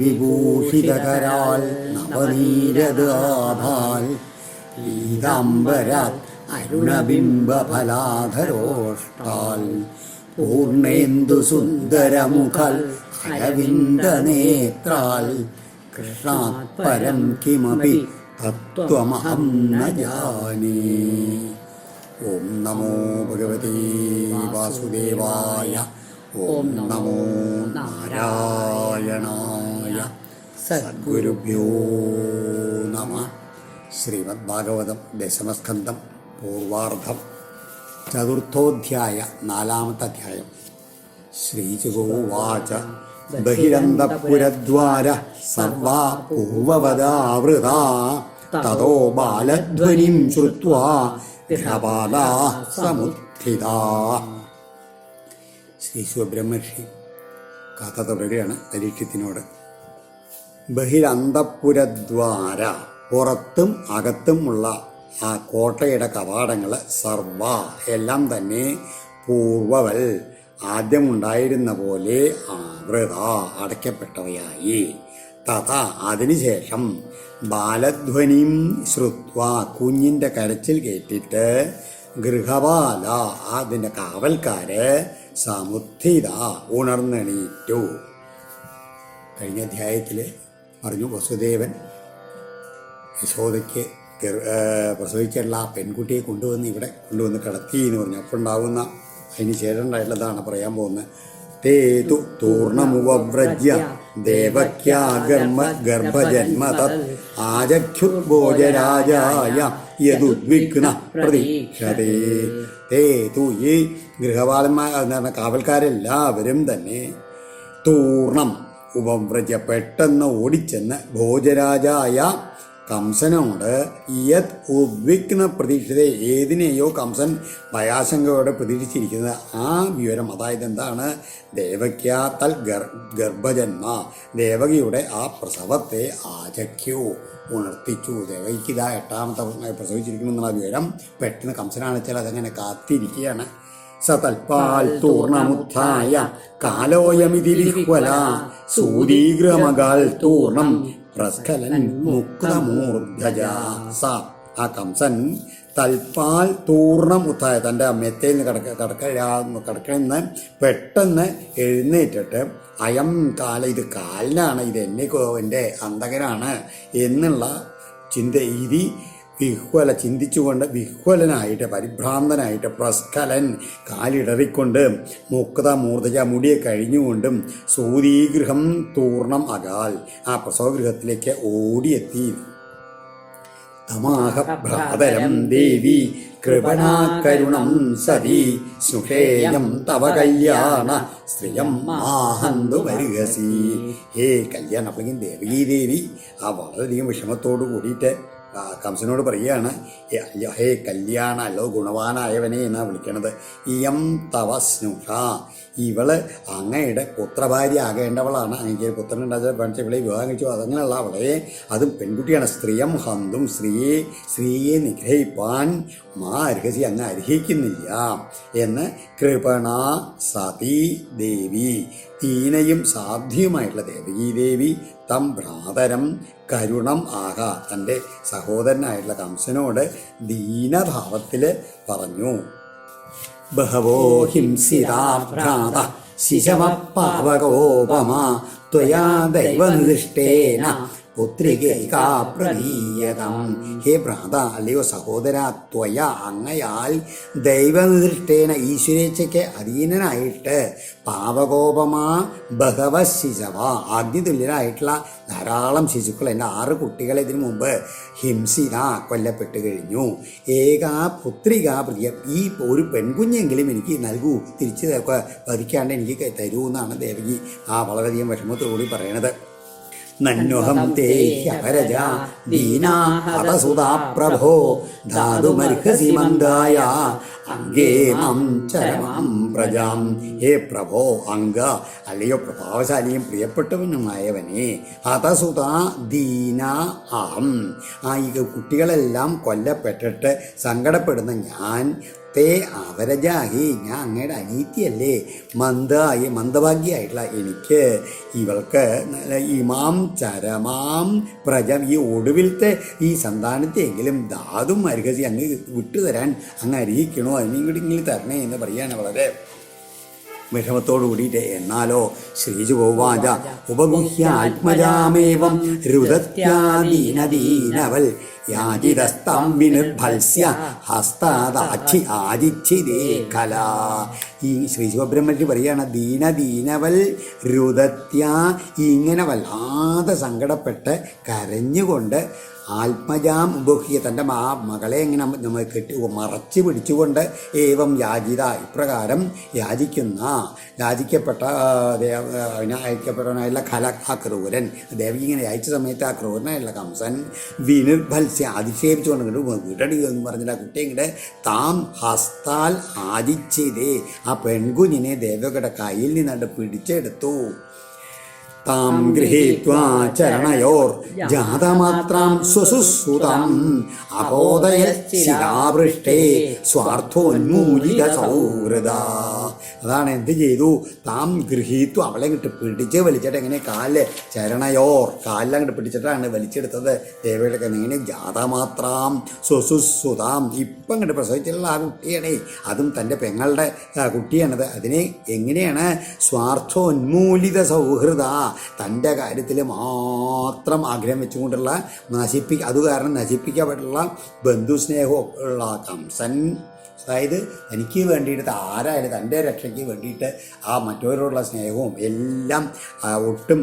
വിഭൂഷിതകരാൽ നവനീരത് ആഭാൽ പീതാംബരാത് അരുണബിംബഫലാധരോഷ്ടാൽ പൂർണേന്ദു സുന്ദരമുഖൽ അരവിന്ദനേത്രാൽ കൃഷ്ണാത് പരം കിമപി തത്വമഹം ന ജാനേ. ഓം നമോ ഭഗവതേ വാസുദേവായ. ഓം നമോ നാരായണായ. സദ്ഗുരുഭ്യോ നമഃ. ശ്രീമദ്ഭാഗവതം ദശമസ്കന്ധം പൂർവാർദ്ധം ചതുർത്ഥോധ്യായ നാലാമത്തെ അധ്യായം. ശ്രീചുകോവാച ബഹിരന്തപുരദ്വാര സർവാ പൂർവവദാവൃതാ തതോ ബാലധ്വനിം ശ്രുത്വാ ഗ്രഹപാലാ സമുത്ഥിതാ. ശ്രീ ശിവബ്രഹ്മർഷി കഥ തുടരുകയാണ് പരീക്ഷത്തിനോട്. ബഹിരന്തപുരദ്വാര, പുറത്തും അകത്തുമുള്ള ആ കോട്ടയുടെ കവാടങ്ങൾ സർവ എല്ലാം തന്നെ പൂർവവൽ ആദ്യമുണ്ടായിരുന്ന പോലെ ആവൃത അടയ്ക്കപ്പെട്ടവയായി. തഥ അതിനുശേഷം ബാലധ്വനിം ശ്രുത്വ കുഞ്ഞിൻ്റെ കരച്ചിൽ കേട്ടിട്ട് ഗൃഹപാല അതിൻ്റെ കാവൽക്കാര് സമുദ്ധിത ഉണർന്നെണീറ്റു. കഴിഞ്ഞ അധ്യായത്തിൽ പറഞ്ഞു വസുദേവൻ യശോദയ്ക്ക് പ്രസവിച്ചിട്ടുള്ള ആ പെൺകുട്ടിയെ കൊണ്ടുവന്ന് കിടത്തി എന്ന് പറഞ്ഞു. അപ്പോൾ ഉണ്ടാകുന്ന അതിന് ശേഷം ഉണ്ടായിട്ടുള്ളതാണ് പറയാൻ പോകുന്നത്. തേതു തൂർണമുവ്രജ്യ ദേവക്യാഗർഭജന്മ തത് ആജഖ്യുർഭോജരാജായ യദുദ്വിഗ്ന പ്രതീക്ഷതേ. തേതു ഈ ഗൃഹപാലന്മാർ എന്താണ് കാവൽക്കാരെല്ലാവരും തന്നെ തൂർണം ഉപവ്രജ പെട്ടെന്ന് ഓടിച്ചെന്ന് ഭോജരാജായ കംസനോട് യത് ഉദ്വിഗ്ന പ്രതീക്ഷിത ഏതിനെയോ കംസൻ ഭയാശങ്കയോടെ പ്രതീക്ഷിച്ചിരിക്കുന്നത് ആ വിവരം, അതായത് എന്താണ്, ദേവക്യാ തൽ ഗർഭജന്മ ദേവകിയുടെ ആ പ്രസവത്തെ ആചക്യു ഉണർത്തിച്ചു. ദേവകിക്ക് ഇതാ 8ാമത്തെ പ്രസവിച്ചിരിക്കുമെന്നുള്ള വിവരം പെട്ടെന്ന് കംസനാണെച്ചാൽ അതങ്ങനെ കാത്തിരിക്കുകയാണ്. സതൽപാൽ തൂർണമുത്ഥായ കാലോയമിതി വിഹ്വല സൂരീഗ്രമകാൽ തൂർണം പ്രസ്ഖലൻ മുക്തമൂർധജ. ആ കംസൻ തൽപാൽ തൂർണമുത്തായ തൻ്റെ മെത്തയിൽ നിന്ന് കിടക്കണമെന്ന് പെട്ടെന്ന് എഴുന്നേറ്റിട്ട് അയം കാല, ഇത് കാലിനാണ്, ഇത് എൻ്റെ അന്തകനാണ് എന്നുള്ള വിഹ്വല ചിന്തിച്ചുകൊണ്ട് വിഹ്വലനായിട്ട് പരിഭ്രാന്തനായിട്ട് പ്രസ്ഖലൻ കാലിടറിക്കൊണ്ട് മുക്തമൂർധജ മുടിയെ കഴിഞ്ഞുകൊണ്ടും സൂരീഗൃഹം തൂർണം അകാൽ ആ പ്രസവഗൃഹത്തിലേക്ക് ഓടിയെത്തി. തമാഹ ഭ്രാതരം ദേവി കൃപണാകരുണം സതി സ്നുഷേയം തവ കല്യാണ സ്ത്രീയം ആഹന്തു വരുഹസി. ഹേ കല്യാണം. അപ്പോഴേക്കും ദേവി ആ വളരെയധികം വിഷമത്തോടു കൂടിയിട്ട് കംസനോട് പറയുകയാണ്, ഹേ കല്യാണ, അല്ലോ ഗുണവാനായവനെ എന്നാണ് വിളിക്കണത്. ഇയം തവ സ്നുഷ, ഇവള് അങ്ങയുടെ പുത്രഭാര്യ ആകേണ്ടവളാണ്. അങ്ങക്ക് പുത്രനുണ്ടാച്ച ഇവളെ വിവാഹം കഴിച്ചു, അതങ്ങനെയുള്ള അവളെ, അതും പെൺകുട്ടിയാണ്. സ്ത്രീയം ഹന്തും, സ്ത്രീയെ നിഗ്രഹിപ്പാൻ അർഹസി, അങ്ങ് അർഹിക്കുന്നില്ല എന്ന് കൃപണ സതി ദേവി, ദീനയും സാധ്യവുമായിട്ടുള്ള ദേവി തം ഭ്രാതരം കരുണം ആഹ, തൻ്റെ സഹോദരനായിട്ടുള്ള കംസനോട് ദീനഭാവത്തിൽ പറഞ്ഞു. ബഹവോ ഹിംസിതാ ഭ്രാത ശിശമപ്പാവകോപമ ത്വയാ ദൈവനിഷ്ഠേന പുത്രികൈകാ പ്രതീയതം. ഹേ ഭ്രാത, അല്ലയോ സഹോദര, ത്വയ അങ്ങയാൽ ദൈവനിഷ്ഠേന ഈശ്വരേച്ഛയ്ക്ക് അധീനനായിട്ട് പാവകോപമാ ബഹവ ശിശവ ആദ്യതുല്യരായിട്ടുള്ള ധാരാളം ശിശുക്കൾ, എൻ്റെ 6 കുട്ടികളെ ഇതിനു മുമ്പ് ഹിംസിത കൊല്ലപ്പെട്ട് കഴിഞ്ഞു. ഏകാ പുത്രികാ പ്രിയ, ഈ ഒരു പെൺകുഞ്ഞെങ്കിലും എനിക്ക് നൽകൂ, തിരിച്ച് വധിക്കാണ്ട് എനിക്ക് തരൂ എന്നാണ് ദേവകി വളരെയധികം വിഷമത്തോടുകൂടി പറയണത്. നന്വഹം തേ ഹ്യപരജ ദീനാ ഹതസുതാ പ്രഭോ ധാതുമർഹസി മന്ദായ അംഗേ മം ചരമം പ്രജാം. ഹേ പ്രഭോ, അംഗ, അല്ലയോ പ്രഭാവശാലിയും പ്രിയപ്പെട്ടവനുമായവനെ, ഹതസുത ദീന അഹം, ഈ കുട്ടികളെല്ലാം കൊല്ലപ്പെട്ടിട്ട് സങ്കടപ്പെടുന്ന ഞാൻ തേ അവരജാഹി, ഞാൻ അങ്ങയുടെ അനീതിയല്ലേ, മന്ദഭാഗ്യായിട്ടുള്ള എനിക്ക് ഇവൾക്ക് ഇമാം ചരമാം പ്രജം, ഈ ഒടുവിലത്തെ ഈ സന്താനത്തെയെങ്കിലും ധാതും അർഹസി അങ്ങ് വിട്ടുതരാൻ അങ്ങ് അർഹിക്കണോ, അതിനെങ്കിലും തരണേ എന്ന് പറയാണ് വളരെ വിഷമത്തോടു കൂടിയിട്ട്. എന്നാലോ ശ്രീജുവാച ഉപഗുഹ്യ ആത്മജാമേവം രുദത്യാദീനദീനവൽ യാജിതസ്തം വിനിർഭത്സ്യ ഹസ്താദാക്ഷി ആദിച്ഛിതേ കല. ഈ ശ്രീ ശിവബ്രഹ്മർഷി പറയാണ്, ദീനവൽ രുദത്യ, ഇങ്ങനെ വല്ലാതെ സങ്കടപ്പെട്ട് കരഞ്ഞുകൊണ്ട് ആത്മജാം ഉപഹ്യ, തൻ്റെ മകളെ ഇങ്ങനെ നമ്മൾ മറച്ചു പിടിച്ചുകൊണ്ട് ഏവം യാചിത, ഇപ്രകാരം യാചിക്കപ്പെട്ട അയക്കപ്പെട്ടവനായുള്ള ആ ക്രൂരൻ, ദേവി ഇങ്ങനെ അയച്ച സമയത്ത് ആ ക്രൂരനായുള്ള കംസൻ വിനിർഭത്സ്യ, അധിക്ഷേപിച്ചുകൊണ്ട് വീടടി എന്ന് പറഞ്ഞിട്ട് ആ കുട്ടിയെ ഇങ്ങോട്ട് താം ഹസ്താൽ ആദിച്ഛേതേ, ആ പെൺകുഞ്ഞിനെ ദേവകയുടെ കയ്യിൽ നിന്നാണ്ട് പിടിച്ചെടുത്തു. താം ഗൃഹീത്വാ ചരണയോർ ജാതമാത്രാം സ്വസുസുതം അബോധയശിലാപൃഷ്ടേ സ്വാർത്ഥോന്മൂലിക സൗഹൃദ. അതാണ് എന്ത് ചെയ്തു, താം ഗൃഹീത്വ, അവളെ ഇങ്ങോട്ട് പിടിച്ച് വലിച്ചിട്ട് എങ്ങനെ ചരണയോർ കാലിലങ്ങോട്ട് പിടിച്ചിട്ടാണ് വലിച്ചെടുത്തത് ദേവയുടെ. എങ്ങനെ ജാതമാത്രാം സ്വസുസുതാം, ഇപ്പം ഇങ്ങോട്ട് പ്രസവിച്ചിട്ടുള്ള ആ കുട്ടിയാണേ, അതും തൻ്റെ പെങ്ങളുടെ കുട്ടിയാണത്. അതിനെ എങ്ങനെയാണ് സ്വാർത്ഥോന്മൂലിത സൗഹൃദ, തൻ്റെ കാര്യത്തിൽ മാത്രം ആഗ്രഹം വെച്ചുകൊണ്ടുള്ള അത് കാരണം നശിപ്പിക്കപ്പെട്ടുള്ള ബന്ധുസ്നേഹവും ഉള്ള കംസൻ, അതായത് തനിക്ക് വേണ്ടിയിട്ട് ആരായാലും തൻ്റെ രക്ഷയ്ക്ക് വേണ്ടിയിട്ട് ആ മറ്റവരോടുള്ള സ്നേഹവും എല്ലാം ഒട്ടും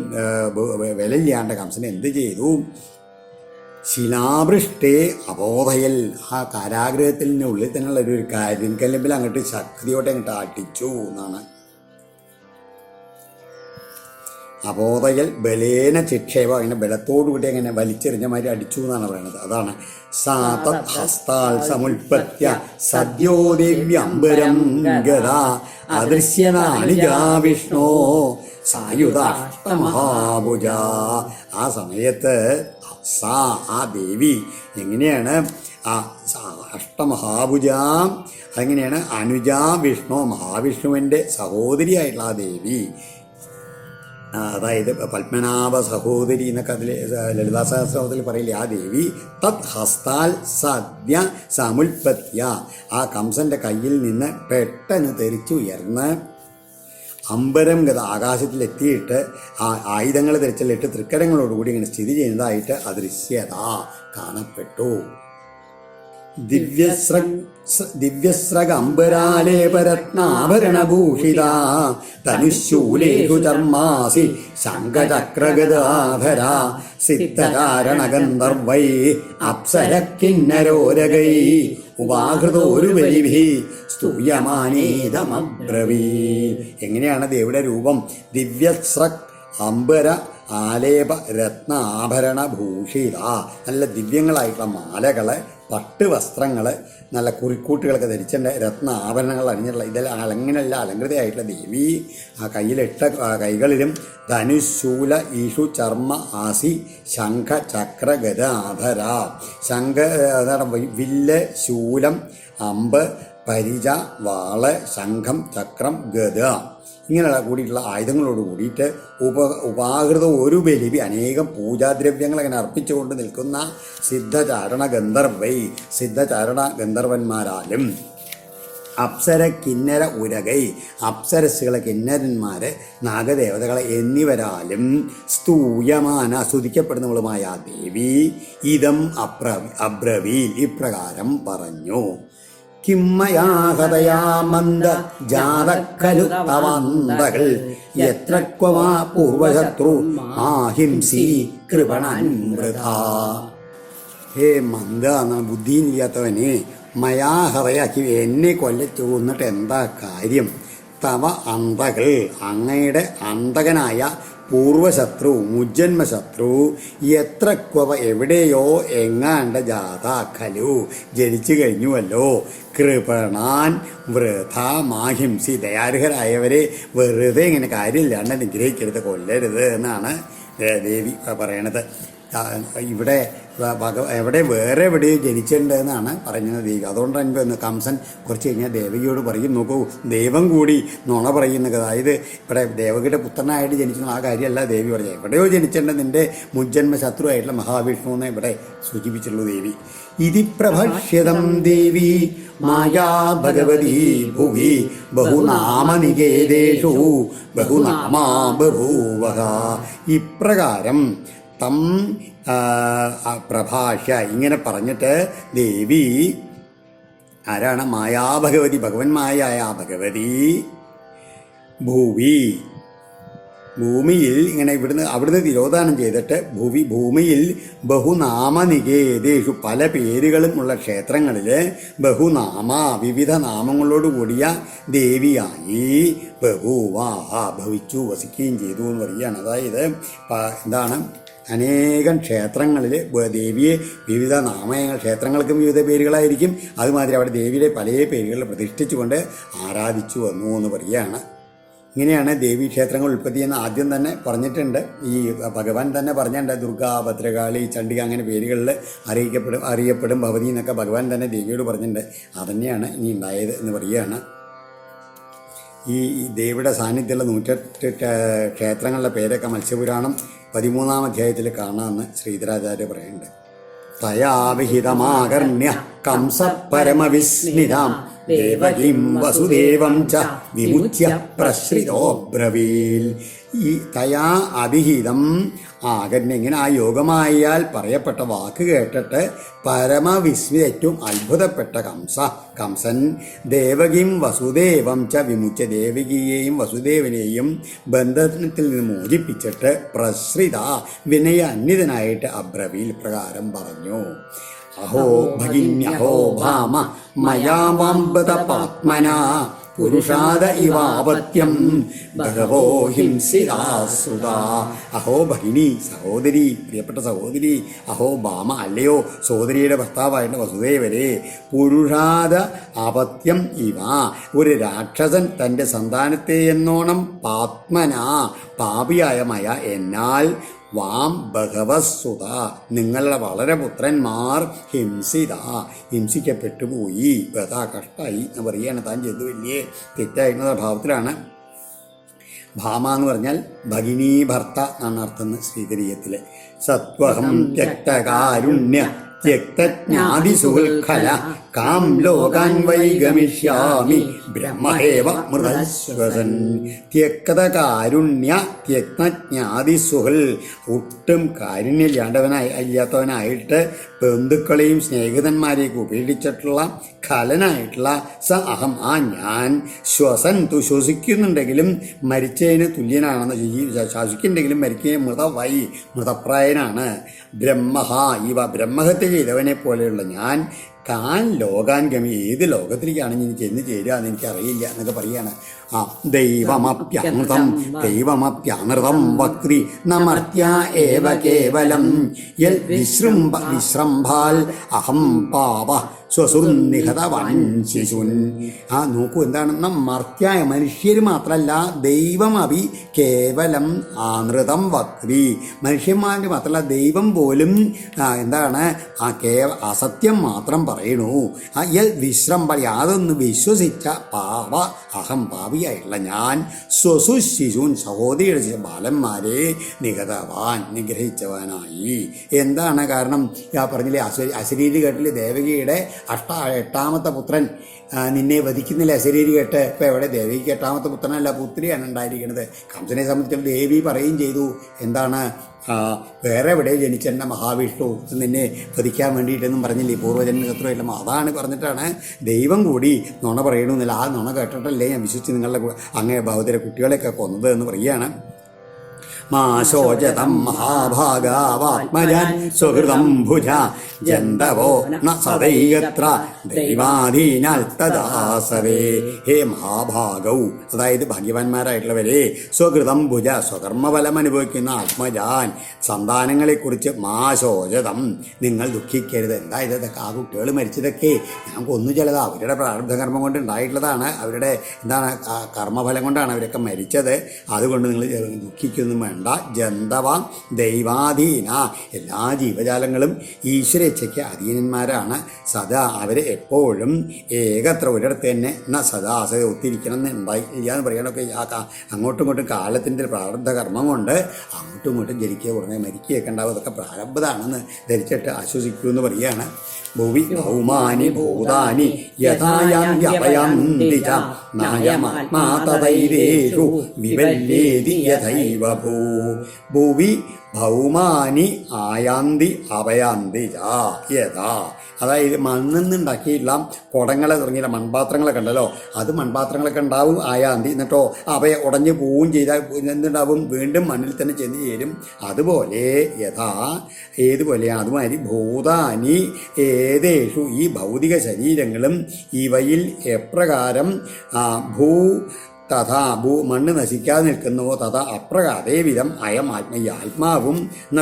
വിലയില്ലാണ്ട് കംസൻ എന്ത് ചെയ്തു, ശിലാപൃഷ്ടേ അബോധയൽ, ആ കാരാഗ്രഹത്തിനുള്ളിൽ തന്നെയുള്ള ഒരു കരിങ്കല്ലിൽ അങ്ങോട്ട് ശക്തിയോടെ അങ്ങോട്ട് അടിച്ചു എന്നാണ്. അബോധയൽ ബലേന ചിക്ഷേപ, അങ്ങനെ ബലത്തോടുകൂടി അങ്ങനെ വലിച്ചെറിഞ്ഞ മാതിരി അടിച്ചു എന്നാണ് പറയുന്നത്. അതാണ് സാതത് ഹസ്താൽ സമുൽപത്യ സദ്യോ ദിവ്യംബരം ഗദാ അദൃശ്യനാനിജാ വിഷ്ണോ സായുധാഷ്ടമഹാഭുജ. ആ സമയത്ത് ആ ദേവി എങ്ങനെയാണ്, ആ അഷ്ടമഹാഭുജ അതെങ്ങനെയാണ്, അനുജാ വിഷ്ണു, മഹാവിഷ്ണുവിൻ്റെ സഹോദരിയായിട്ടുള്ള ആ ദേവി, അതായത് പത്മനാഭ സഹോദരി എന്നൊക്കെ അതിൽ ലളിതാ സഹസ്രത്തിൽ പറയില്ലേ, ആ ദേവി തത് ഹസ്താൽ സദ്യ സമുൽപത്യ, ആ കംസന്റെ കയ്യിൽ നിന്ന് പെട്ടെന്ന് തെറിച്ചുയർന്ന് അമ്പരം ഗത, ആകാശത്തിലെത്തിയിട്ട് ആ ആയുധങ്ങൾ തെറിച്ചിട്ട് തൃക്കരങ്ങളോടുകൂടി ഇങ്ങനെ സ്ഥിതി ചെയ്യുന്നതായിട്ട് അദൃശ്യത കാണപ്പെട്ടു. ദിവ്യസ്രഗംബരാലേപരത്നാഭരണഭൂഷിത തനുശൂലേഷു ചർമാസി ശംഖചക്രഗദാധര സിദ്ധകാരണഗന്ധർവൈ അപ്സരക്കിന്നരോരകൈ ഉപാഹൃതോരു ബലിഭി സ്തൂയമാനേതമബ്രവീ. എങ്ങനെയാണ് ദേവിയുടെ രൂപം, ദിവ്യസ്രക് അംബര ആലേപ രത്ന ആഭരണ ഭൂഷിത, നല്ല ദിവ്യങ്ങളായിട്ടുള്ള മാലകള്, പട്ടുവസ്ത്രങ്ങൾ, നല്ല കുറിക്കൂട്ടുകളൊക്കെ ധരിച്ചിട്ടുണ്ട്, രത്ന ആഭരണങ്ങൾ അണിഞ്ഞിട്ടുള്ള ഇതെല്ലാം അങ്ങനെയല്ല അലങ്കൃതയായിട്ടുള്ള ദേവി. ആ കയ്യിലിട്ട കൈകളിലും ധനുശൂല ഈഷു ചർമ്മ ആസി ശംഖ ചക്ര ഗദ ആധര, ശംഖ എന്താണ് വില്ല്, ശൂലം, അമ്പ്, പരിച, വാള്, ശംഖം, ചക്രം, ഗദ ഇങ്ങനെയുള്ള കൂടിയിട്ടുള്ള ആയുധങ്ങളോട് കൂടിയിട്ട് ഉപാകൃത ഒരു ബലിവി അനേകം പൂജാദ്രവ്യങ്ങൾ അങ്ങനെ അർപ്പിച്ചുകൊണ്ട് നിൽക്കുന്ന സിദ്ധചാരണ ഗന്ധർവന്മാരാലും അപ്സര കിന്നര ഉരകൈ, അപ്സരസ്സുകളെ കിന്നരന്മാര് നാഗദേവതകളെ എന്നിവരാലും സ്തൂയമാന സ്തുതിക്കപ്പെടുന്നവളുമായ ആ ദേവി ഇതം അബ്രവീൽ ഇപ്രകാരം പറഞ്ഞു. കിമ്മയാഹതയാമന്ദ ജാതക്കലു തവന്തകൾ എത്ര ക്വമാ പൂർവശത്രു ആഹിംസി കൃപണൻ വൃഥാ. ഹേ മന്ദ എന്ന ബുദ്ധിയില്ലാത്തവനെ, മയാഹതയാക്കി എന്നെ കൊല്ലച്ചു എന്നിട്ട് എന്താ കാര്യം, തവ അന്തകൾ അങ്ങയുടെ അന്തകനായ പൂർവശത്രു മുജ്ജന്മശത്രു എത്ര ക്വവ എവിടെയോ എങ്ങാണ്ട ജാത ഖലു ജനിച്ചു കഴിഞ്ഞുവല്ലോ, കൃപണാൻ വൃഥ മാഹിംസി ദയാർഹരായവരെ വെറുതെ ഇങ്ങനെ കാര്യമില്ലാണ്ട് നിഗ്രഹിക്കരുത്, കൊല്ലരുത് എന്നാണ് ദേവി പറയണത്. ഇവിടെ എവിടെ വേറെ എവിടെയോ ജനിച്ചിട്ടുണ്ടെന്നാണ് പറയുന്നത് ദേവി. അതുകൊണ്ടാണ് എനിക്ക് കംസൻ കുറച്ച് കഴിഞ്ഞാൽ ദേവകിയോട് പറയും, നോക്കൂ ദൈവം കൂടി നുണ പറയുന്നത്. അതായത് ഇവിടെ ദേവകിയുടെ പുത്രനായിട്ട് ജനിക്കുന്ന ആ കാര്യമല്ല ദേവി പറഞ്ഞത്, എവിടെയോ ജനിച്ചിട്ടുണ്ട് നിൻ്റെ മുജ്ജന്മ ശത്രുവായിട്ടുള്ള മഹാവിഷ്ണു എന്ന് ഇവിടെ സൂചിപ്പിച്ചുള്ളൂ ദേവി. ഇതി പ്രഭഷ്യതം ദേവി മായാ ഭഗവതി ഭുവി ബഹുനാമനികേതേഷു ബഹുനാമാ ബഭൂവഃ. ഇപ്രകാരം തം പ്രഭാഷ്യ ഇങ്ങനെ പറഞ്ഞിട്ട് ദേവി ആരാണ്? മായാഭഗവതി, ഭഗവന്മായായ ഭഗവതി ഭൂവി ഭൂമിയിൽ ഇങ്ങനെ അവിടുന്ന് തിരോധാനം ചെയ്തിട്ട് ഭൂമിയിൽ ബഹുനാമനികേതേഷു പല പേരുകളും ഉള്ള ക്ഷേത്രങ്ങളിൽ ബഹുനാമ വിവിധ നാമങ്ങളോട് കൂടിയ ദേവിയായി ബഹുവാഹ ഭവിച്ചു വസിക്കുകയും ചെയ്തു എന്ന് പറയുകയാണ്. അതായത് എന്താണ്, അനേകം ക്ഷേത്രങ്ങളിൽ ദേവിയെ വിവിധ നാമങ്ങൾ, ക്ഷേത്രങ്ങൾക്കും വിവിധ പേരുകളായിരിക്കും, അതുമാതിരി അവിടെ ദേവിയുടെ പല പേരുകൾ പ്രതിഷ്ഠിച്ചുകൊണ്ട് ആരാധിച്ചു വന്നു എന്ന് പറയുകയാണ്. ഇങ്ങനെയാണ് ദേവീക്ഷേത്രങ്ങൾ ഉൽപ്പത്തി എന്ന് ആദ്യം തന്നെ പറഞ്ഞിട്ടുണ്ട്. ഈ ഭഗവാൻ തന്നെ പറഞ്ഞിട്ടുണ്ട്, ദുർഗ, ഭദ്രകാളി, ചണ്ഡിക അങ്ങനെ പേരുകളിൽ അറിയപ്പെടും ഭഗവതി എന്നൊക്കെ ഭഗവാൻ തന്നെ ദേവിയോട് പറഞ്ഞിട്ടുണ്ട്. അതന്നെയാണ് ഇനി ഉണ്ടായത് എന്ന് പറയുകയാണ്. ഈ ദേവിയുടെ സാന്നിധ്യമുള്ള 108 ക്ഷേത്രങ്ങളുടെ പേരൊക്കെ മത്സ്യപുരാണം 13-ാം അധ്യായത്തിൽ കാണാമെന്ന് ശ്രീധരാചാര്യ പറയുന്നുണ്ട്. തയാവിഹിതമാകർണ്യ കംസ പരമവിസ്മിതാം ദേവകീം വസുദേവം ച വിമുച്യ പ്രശ്രിതോ ബ്രവീൽ. ഈ തയാ അഭിഹിതം ആകർണ്യ, ഇങ്ങനെ ആ യോഗമായാൽ പറയപ്പെട്ട വാക്ക് കേട്ടിട്ട് പരമവിസ്മിത ഏറ്റവും അത്ഭുതപ്പെട്ട കംസൻ ദേവകീം വസുദേവം ച വിമുച്യ, ദേവകിയെയും വസുദേവനെയും ബന്ധനത്തിൽ നിന്ന് മോചിപ്പിച്ചിട്ട് പ്രശ്രിത വിനയാന്വിതനായിട്ട് അബ്രവീൽ പ്രകാരം പറഞ്ഞു. അഹോ ഭഗിന്യഹോ ഭാമ മയാവാംബത പാത്മന പുരുഷാദ ഇവാപത്യം ഭഗവോ ഹിംസിതാസുത. അഹോ ഭഗിനി, സഹോദരി, പ്രിയപ്പെട്ട സഹോദരി, അഹോ ഭാമ അല്ലയോ സഹോദരിയുടെ ഭർത്താവായിട്ട് വസുദേവരെ, പുരുഷാദ ആപത്യം ഇവ ഒരു രാക്ഷസൻ തൻ്റെ സന്താനത്തെ എന്നോണം പാത്മന പാപിയായ മയ എന്നാൽ വാം ഭഗവസുത നിങ്ങളുടെ വളരെ പുത്രന്മാർ ഹിംസിക്കപ്പെട്ടുപോയി, അതാ കഷ്ടമായി എന്ന് പറയുകയാണ്. താൻ ചെയ്ത് വലിയ തെറ്റായിരുന്ന ഭാവത്തിലാണ്. ഭാമ എന്ന് പറഞ്ഞാൽ ഭഗിനി ഭർത്ത എന്നാണ് അർത്ഥം ശ്രീധരീയത്തിൽ. സത്വഹം ത്യക്തകാരുണ്യ ത്യക്തജ്ഞാതിസുൽഖല കാം ലോകാൻ വൈഗമിഷ്യാമി ബ്രഹ്മേവ മൃതശ്വസൻ. ത്യക്തകാരുണ്യ ത്യക്തജ്ഞാതിസുഹൽ, ഒട്ടും കാരുണ്യമില്ലാത്തവനായിട്ട് ബന്ധുക്കളെയും സ്നേഹിതന്മാരെയൊക്കെ ഉപേക്ഷിച്ചിട്ടുള്ള ഖലനായിട്ടുള്ള സ അഹം ആ ഞാൻ ശ്വസൻ ശ്വസിക്കുന്നുണ്ടെങ്കിലും മരിച്ചതിന് തുല്യനാണെന്ന്, ശ്വസിക്കുന്നുണ്ടെങ്കിലും മരിക്കുകയും മൃതപ്രായനാണ്. ബ്രഹ്മഹ ഇവ ബ്രഹ്മഹത്യ ചെയ്തവനെ പോലെയുള്ള ഞാൻ കാൻ ലോകാൻ ഗമി ഏത് ലോകത്തിലേക്കാണ് ഇനി ചെന്ന് ചേരുക എന്ന് എനിക്കറിയില്ല എന്നൊക്കെ പറയുകയാണ്. ആ ദൈവമപ്യനൃതം വക്രി നമർത്യ ഏവ കേവലം യൽ വിശ്രംഭാൽ അഹം പാപ സ്വസുർനിഹതവൻ ശിശുൻ. ആ നോക്കൂ, എന്താണെന്ന മർത്യായ മനുഷ്യർ മാത്രമല്ല ദൈവമഭി കേവലം ആനൃതം വക്രി, മനുഷ്യന്മാരുടെ മാത്രമല്ല ദൈവം പോലും എന്താണ് ആ അസത്യം മാത്രം പറയണു. ആ യൽ വിശ്രംഭാൽ യാതൊന്ന് വിശ്വസിച്ച പാപ അഹം പാപിയായിട്ടുള്ള ഞാൻ സ്വസു ശിശുൻ സഹോദരിയുടെ ബാലന്മാരെ നിഗ്രഹിച്ചവനായി. എന്താണ് കാരണം? പറഞ്ഞില്ലേ അശരീരി കേട്ടിൽ ദേവകിയുടെ 8ാമത്തെ പുത്രൻ നിന്നെ വധിക്കുന്നില്ല അശരീരി കേട്ട്. ഇപ്പം എവിടെ ദേവിക്ക് 8ാമത്തെ പുത്രനല്ല പുത്രിയാണ് ഉണ്ടായിരിക്കുന്നത്. കംസനെ സംബന്ധിച്ചിടത്തോളം ദേവി പറയുകയും ചെയ്തു, എന്താണ് വേറെ എവിടെ ജനിച്ചെന്ന മഹാവിഷ്ണു നിന്നെ വധിക്കാൻ വേണ്ടിയിട്ടെന്നും പറഞ്ഞില്ലേ, പൂർവ്വജന്മ ശത്രുവല്ല. അതാണ് പറഞ്ഞിട്ടാണ് ദൈവം കൂടി നുണ പറയണമെന്നില്ല. ആ നുണ കേട്ടിട്ടല്ലേ ഞാൻ വിശ്വസിച്ച് നിങ്ങളുടെ അങ്ങേ ഭാവത്തിലെ കുട്ടികളെയൊക്കെ കൊന്നത് എന്ന് പറയുകയാണ്. മാശോചതം മഹാഭാഗാവാത്മജാൻ സുഹൃതം ഭുജ ജന്തവോ ന സദൈകത്ര ദൈവാധീനാൽ തദാസവേ. ഹേ മഹാഭാഗൗ, അതായത് ഭാഗ്യവാന്മാരായിട്ടുള്ളവരെ, സ്വകൃതം ഭുജ സ്വകർമ്മഫലം അനുഭവിക്കുന്ന ആത്മജാൻ സന്താനങ്ങളെക്കുറിച്ച് മാശോചതം നിങ്ങൾ ദുഃഖിക്കരുത്. എന്താ ഇതൊക്കെ ആ കുട്ടികൾ മരിച്ചതൊക്കെ ഞാൻ കൊന്നു ചിലത് അവരുടെ പ്രാരബ്ധകർമ്മം കൊണ്ട് ഉണ്ടായിട്ടുള്ളതാണ്, അവരുടെ എന്താണ് കർമ്മഫലം കൊണ്ടാണ് അവരൊക്കെ മരിച്ചത്. അതുകൊണ്ട് നിങ്ങൾ ദുഃഖിക്കൊന്നും വേണ്ട. വേണ്ട. ജന്തവ ദൈവാധീന, എല്ലാ ജീവജാലങ്ങളും ഈശ്വരേച്ഛയ്ക്ക് അധീനന്മാരാണ്. സദാ അവരെ എപ്പോഴും ഏകത്ര ഒരിടത്ത് തന്നെ സദാ ഒത്തിരിക്കണം എന്ന് ഉണ്ടായില്ല എന്ന് പറയാനൊക്കെ അങ്ങോട്ടും ഇങ്ങോട്ടും കാലത്തിൻ്റെ പ്രാരബ്ധ കർമ്മം കൊണ്ട് അങ്ങോട്ടും ഇങ്ങോട്ടും ജനിക്കുക ഉടനെ മരിക്കുകയൊക്കെ ഉണ്ടാവും. അതൊക്കെ പ്രാരബ്ധമാണെന്ന് ധരിച്ചിട്ട് ആശ്വസിക്കൂ എന്ന് പറയുകയാണ്. ഭുവി ഭൗമാനി ഭൂതാനി യഥായാന്ത്യപയന്തി ച നായമാത്മാ തദൈരേഷു വിവല്യേതി യഥൈവ ഭൂവി ഭൗമാനി ആയാന്തി അപയാന്തി യഥാ. അതായത് മണ്ണിൽ നിന്നുണ്ടാക്കിയിട്ടുള്ള കുടങ്ങളെ തുടങ്ങിയ മൺപാത്രങ്ങളൊക്കെ ഉണ്ടല്ലോ, അത് മൺപാത്രങ്ങളൊക്കെ ഉണ്ടാവും ആയാന്തി, എന്നിട്ടോ അവയെ ഉടഞ്ഞു പോവുകയും ചെയ്താൽ എന്തുണ്ടാവും, വീണ്ടും മണ്ണിൽ തന്നെ ചെന്ന് ചേരും. അതുപോലെ യഥാ ഏതുപോലെയാണ് അതുമാതിരി ഭൂതാനി ഏതേഷു ഈ ഭൗതിക ശരീരങ്ങളും ഇവയിൽ എപ്രകാരം ഭൂ തഥാ മണ്ണ് നശിക്കാതെ നിൽക്കുന്നുവോ തഥാ അതേവിധം അയം ഈ ആത്മാവും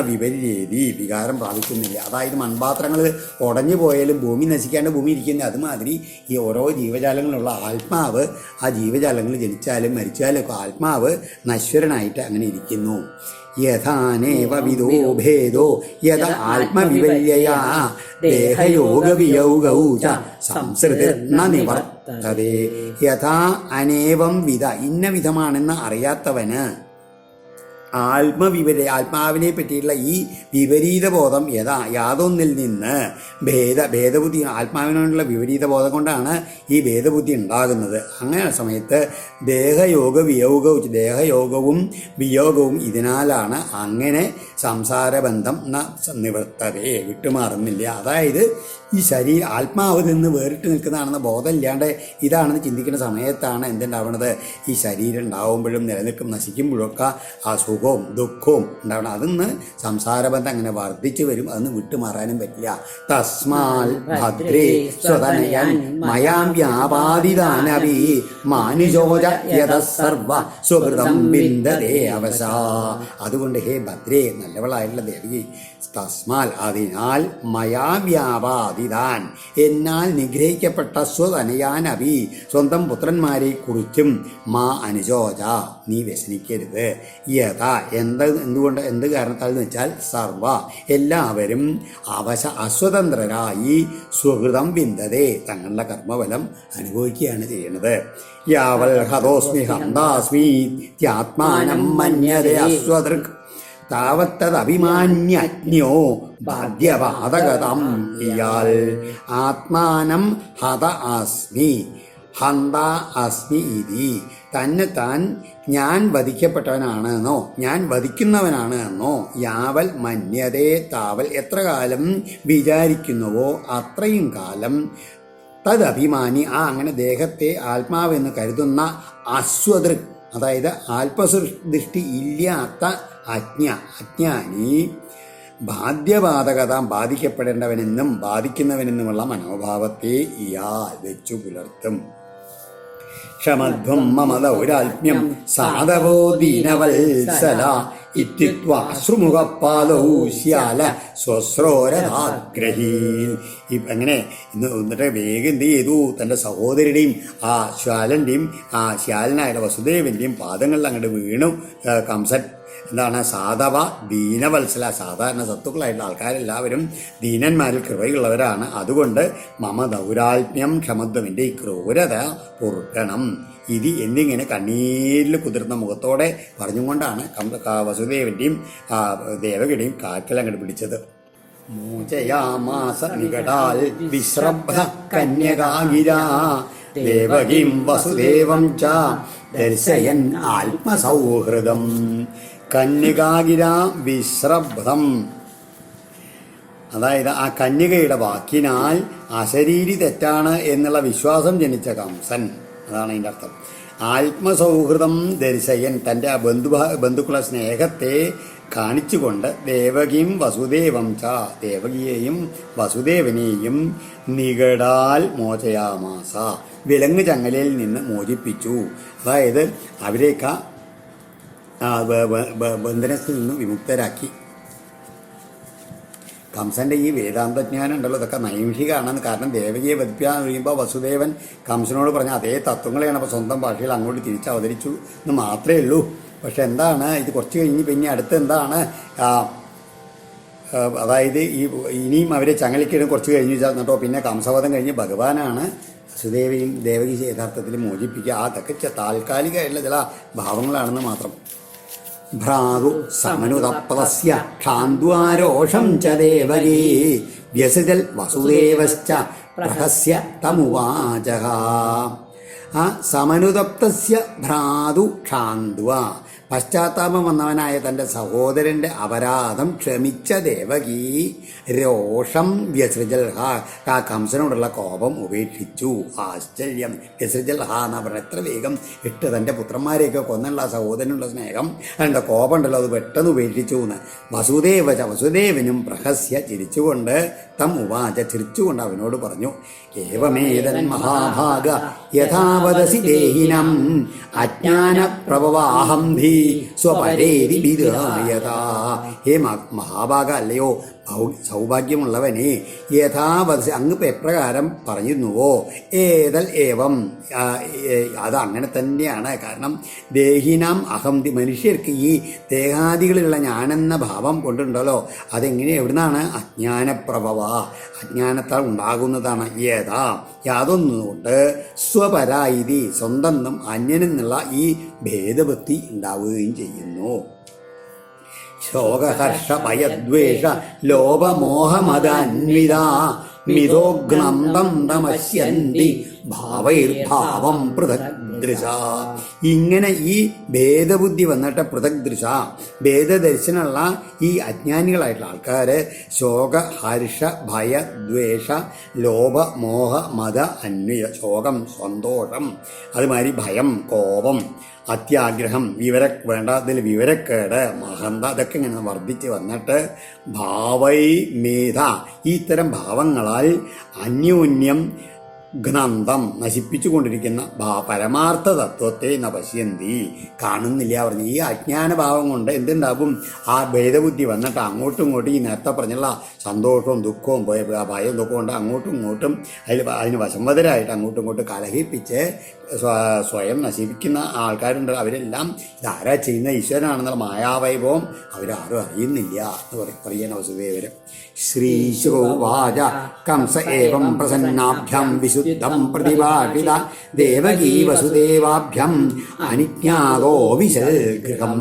വിപര്യേതി വികാരം പ്രാപിക്കുന്നില്ല. അതായത് മൺപാത്രങ്ങൾ ഉടഞ്ഞു പോയാലും ഭൂമി നശിക്കാണ്ട് ഭൂമി ഇരിക്കുന്നത് അതുമാതിരി ഈ ഓരോ ജീവജാലങ്ങളിലുള്ള ആത്മാവ്, ആ ജീവജാലങ്ങൾ ജനിച്ചാലും മരിച്ചാലും ഒക്കെ ആത്മാവ് നശ്വരനായിട്ട് അങ്ങനെ ഇരിക്കുന്നു. യഥാനേവ വിദോ ഭേദോ യഥ ആത്മവിവല്യയാ ദേഹയോഗവിയൗഗൗ ച സംസൃതിർന നിവർത്തതേ. യഥാ അനേവം വിധ, ഇന്ന വിധമാണെന്ന് അറിയാത്തവന് ആത്മാവിനെ പറ്റിയിട്ടുള്ള ഈ വിപരീത ബോധം യാതൊന്നിൽ നിന്ന് ഭേദബുദ്ധി, ആത്മാവിനോടുള്ള വിപരീത ബോധം കൊണ്ടാണ് ഈ ഭേദബുദ്ധി ഉണ്ടാകുന്നത്. അങ്ങനെ സമയത്ത് ദേഹയോഗവും വിയോഗവും ഇതിനാലാണ് അങ്ങനെ സംസാരബന്ധം നിവർത്തതേ വിട്ടുമാറുന്നില്ല. അതായത് ഈ ആത്മാവ് നിന്ന് വേറിട്ട് നിൽക്കുന്നതാണെന്ന് ബോധമില്ലാണ്ട് ഇതാണെന്ന് ചിന്തിക്കുന്ന സമയത്താണ് എന്തുണ്ടാവുന്നത്, ഈ ശരീരം ഉണ്ടാവുമ്പോഴും നിലനിൽക്കും നശിക്കുമ്പോഴൊക്കെ ആ സുഖവും ദുഃഖവും ഉണ്ടാവണം. അതിന്ന് സംസാരബന്ധം അങ്ങനെ വർദ്ധിച്ചു വരും, അതൊന്ന് വിട്ടുമാറാനും പറ്റില്ല. തസ്മാൽ ഭദ്രേ സ്വതനയൻ മയാം വ്യാപാദിതാനവി മാനുജോജ യതസർവ സുഹൃതം ബിന്ദതേ അവസാ. അതുകൊണ്ട് ഹേ ഭദ്രേ, നല്ലവളായിട്ടുള്ള ദേവി, തസ്മാൽ അതിനാൽ മയാ വ്യാപാദിതാൻ എന്നാൽ നിഗ്രഹിക്കപ്പെട്ട സ്വതനയാനവി സ്വന്തം പുത്രന്മാരെ കുറിച്ചും മാ അനുജോജ നീ വ്യസനിക്കരുത്. എന്ത് കാരണത്താൽ എന്ന് വെച്ചാൽ സർവ എല്ലാവരും അസ്വതന്ത്രരായി സുഹൃതം വിന്ദതേ തങ്ങളുടെ കർമ്മഫലം അനുഭവിക്കുകയാണ് ചെയ്യുന്നത്. യാവൽ ഹതോസ്മി ഹന്താസ്മി ത്യാത്മാനം മന്യതേ അസ്വദൃക് താവത്തദഭിമാന്യജ്ഞോ ബാധ്യപാതകതം ഇയാൾ ആത്മാനം ഹത അസ്മി ഹന്ത അസ്മി ഇതി. തന്നെ താൻ ഞാൻ വധിക്കപ്പെട്ടവനാണ് എന്നോ ഞാൻ വധിക്കുന്നവനാണ് എന്നോ യാവൽ മന്യതേ താവൽ എത്ര കാലം വിചാരിക്കുന്നുവോ അത്രയും കാലം തദഭിമാനി അങ്ങനെ ദേഹത്തെ ആത്മാവെന്ന് കരുതുന്ന അസ്വദൃക് അതായത് ആത്മദൃഷ്ടി ഇല്ലാത്ത അജ്ഞാനി ബാധ്യബാധകത ബാധിക്കപ്പെടേണ്ടവനെന്നും ബാധിക്കുന്നവനെന്നുമുള്ള മനോഭാവത്തെ ഇയാൾ വെച്ചു പുലർത്തും. ക്ഷമധ്വം മമദൗരാത്മ്യം സാധവോ ദീനവത്സല ഇത്യുക്വാശ്രുമുഖപാദൗ ശ്യാല സ്വസ്രോരഥാഗ്രഹീൻ. അങ്ങനെ എന്നിട്ട് വേഗം എന്ത് ചെയ്തു, തൻ്റെ സഹോദരിയുടെയും ആ ശ്യാലൻ്റെയും ആ ശ്യാലനായ വസുദേവൻ്റെയും പാദങ്ങളിൽ അങ്ങോട്ട് വീണു കംസൻ. എന്താണ് സാധവ ദീനവത്സല, സാധാരണ സത്തുക്കളായിട്ടുള്ള ആൾക്കാരെല്ലാവരും ദീനന്മാരിൽ കൃപയുള്ളവരാണ്. അതുകൊണ്ട് മമ ദൗരാത്മ്യം ക്ഷമത്വം, എൻ്റെ ഈ ക്രൂരത പൊറുക്കണം ഇത് എന്നിങ്ങനെ കണ്ണീരിൽ കുതിർന്ന മുഖത്തോടെ പറഞ്ഞുകൊണ്ടാണ് വസുദേവൻ്റെയും ദേവകിയുടെയും കാറ്റിൽ അങ്ങോട്ട് പിടിച്ചത്. മൂചയാമാസ നികടാൽ വിശ്രബ്ധ കന്യകാഗിരാ ദേവകീം വസുദേവം ച ദർശയൻ ആത്മസൗഹൃദം. കന്യകാഗിര വിശ്രബ്ധം, അതായത് ആ കന്യകയുടെ വാക്കിനാൽ അശരീരി തെറ്റാണ് എന്നുള്ള വിശ്വാസം ജനിച്ച കംസൻ, അതാണ് അതിൻ്റെ അർത്ഥം. ആത്മസൗഹൃദം ദർശയൻ, തൻ്റെ ആ ബന്ധുക്കളുടെ സ്നേഹത്തെ കാണിച്ചുകൊണ്ട് ദേവകിയും വസുദേവം ച ദേവകിയെയും വസുദേവനെയും നികടാൽ മോചയാമാസ വിലങ്ങ് ചങ്ങലയിൽ നിന്ന് മോചിപ്പിച്ചു. അതായത് അവരെയൊക്കെ ബന്ധനത്തിൽ നിന്നും വിമുക്തരാക്കി. കംസൻ്റെ ഈ വേദാന്തജ്ഞാനം ഉണ്ടല്ലോ, ഇതൊക്കെ നൈമിഷികമാണെന്ന്. കാരണം ദേവകിയെ വധിപ്പിക്കാൻ കഴിയുമ്പോൾ വസുദേവൻ കംസനോട് പറഞ്ഞ അതേ തത്വങ്ങളെയാണ് അപ്പോൾ സ്വന്തം ഭാഷയിൽ അങ്ങോട്ട് തിരിച്ച് അവതരിച്ചു എന്ന് മാത്രമേ ഉള്ളൂ. പക്ഷെ എന്താണ് ഇത് കുറച്ച് കഴിഞ്ഞ് പിന്നെ അടുത്ത് എന്താണ് അതായത് ഇനിയും അവരെ ചങ്ങലക്കിടും കുറച്ച് കഴിഞ്ഞ് എന്നിട്ടോ പിന്നെ കംസവധം കഴിഞ്ഞ് ഭഗവാനാണ് വസുദേവയും ദേവകി യഥാർത്ഥത്തിൽ മോചിപ്പിക്കുക. അതൊക്കെ താൽക്കാലികമായിട്ടുള്ള ചില ഭാവങ്ങളാണെന്ന് മാത്രം. ഭ്രാതു സമനുതപ്തസ്യ ക്ഷാന്ത്വാരോഷം ച ദേവകീ വ്യസജൽ വസുദേവശ്ച പ്രഹസ്യ തമുവാചഃ. ആ സമനുതപ്തസ്യ ഭ്രാതു ക്ഷാന്ത്വ, പശ്ചാത്താപം വന്നവനായ തൻ്റെ സഹോദരൻ്റെ അപരാധം ക്ഷമിച്ച ദേവകി രോഷം വ്യസൃജൽ ആ കംസനോടുള്ള കോപം ഉപേക്ഷിച്ചു. ആശ്ചര്യം. വ്യസൃജൽ എന്ന് പറഞ്ഞാൽ എത്ര വേഗം ഇട്ട് തൻ്റെ പുത്രന്മാരെയൊക്കെ കൊന്നുള്ള സഹോദരനുള്ള സ്നേഹം അതിൻ്റെ കോപം ഉണ്ടല്ലോ അത് പെട്ടെന്ന് ഉപേക്ഷിച്ചു എന്ന്. വസുദേവനും പ്രഹസ്യ ചിരിച്ചുകൊണ്ട് തം ഉവാച ചിരിച്ചുകൊണ്ട് അവനോട് പറഞ്ഞു, ഏവമേതൻ മഹാഭാഗ യഥാവദസി ദേഹിനം അജ്ഞാനപ്രഭവാഹം ധീ സ്വപരേതി വിദായതാ. ഹേ മഹാഭാഗ, അല്ലയോ സൗഭാഗ്യമുള്ളവനെ, യഥാവദസി അങ്ങിപ്പോൾ എപ്രകാരം പറഞ്ഞിരുന്നുവോ, ഏതൽ ഏവം അത് അങ്ങനെ തന്നെയാണ്. കാരണം ദേഹിനാം അഹംതി, മനുഷ്യർക്ക് ഈ ദേഹാദികളിലുള്ള ഞാനെന്ന ഭാവം കൊണ്ടുണ്ടല്ലോ അതെങ്ങനെ എവിടുന്നാണ്? അജ്ഞാനപ്രഭവ, അജ്ഞാനത്താൽ ഉണ്ടാകുന്നതാണ്. യാതൊന്നുകൊണ്ട് സ്വപരായിതി, സ്വന്തം അന്യനെന്നുള്ള ഈ ഭേദബുദ്ധി ഉണ്ടാവുകയും ചെയ്യുന്നു. ശോകഹർഷ ഭയദ്വേഷ ലോപമോഹമദാന്വിത മിതോഗ്നന്തം തമസ്യന്തി ഭാവൈർഭാവം പൃഥഗ്ദൃശ. ഇങ്ങനെ ഈ ഭേദബുദ്ധി വന്നിട്ട് പൃഥഗ്ദൃശ, ഭേദദർശനമുള്ള ഈ അജ്ഞാനികളായിട്ടുള്ള ആൾക്കാർ ശോക ഹർഷ ഭയ ദ്വേഷ ലോഭ മോഹ മത അന്വയ, ശോകം സന്തോഷം, അതുമാതിരി ഭയം കോപം അത്യാഗ്രഹം വേണ്ടതിൽ വിവരക്കേട് മഹന്ത അതൊക്കെ ഇങ്ങനെ വർദ്ധിച്ച് വന്നിട്ട് ഭാവൈ മേധ ഇത്തരം ഭാവങ്ങളാൽ അന്യോന്യം ഘ്നന്തം നശിപ്പിച്ചുകൊണ്ടിരിക്കുന്ന പരമാർത്ഥ തത്വത്തെ നപശ്യന്തി കാണുന്നില്ല പറഞ്ഞു. ഈ അജ്ഞാനഭാവം കൊണ്ട് എന്തുണ്ടാവും? ആ ഭേദബുദ്ധി വന്നിട്ട് അങ്ങോട്ടും ഇങ്ങോട്ടും ഈ നേരത്തെ പറഞ്ഞുള്ള സന്തോഷവും ദുഃഖവും ഭയവും ദുഃഖവും കൊണ്ട് അങ്ങോട്ടും ഇങ്ങോട്ടും അതിന് വശംവദരായിട്ട് അങ്ങോട്ടും ഇങ്ങോട്ടും കലഹിപ്പിച്ച് സ്വയം നശിപ്പിക്കുന്ന ആൾക്കാരുണ്ട്. അവരെല്ലാം ഇതാരാ ചെയ്യുന്ന ഈശ്വരനാണെന്നുള്ള മായാവൈഭവം അവരാരും അറിയുന്നില്ല എന്ന് പറയുന്ന വസുദേവര്. ശ്രീശുവാച കംസ ഏവം പ്രസന്നാഭ്യം വിശുദ്ധം പ്രതിഭാഷിത ദേവകീ വസുദേവാഭ്യം അനിജ്ഞാതോ വിശൽഗൃഹം.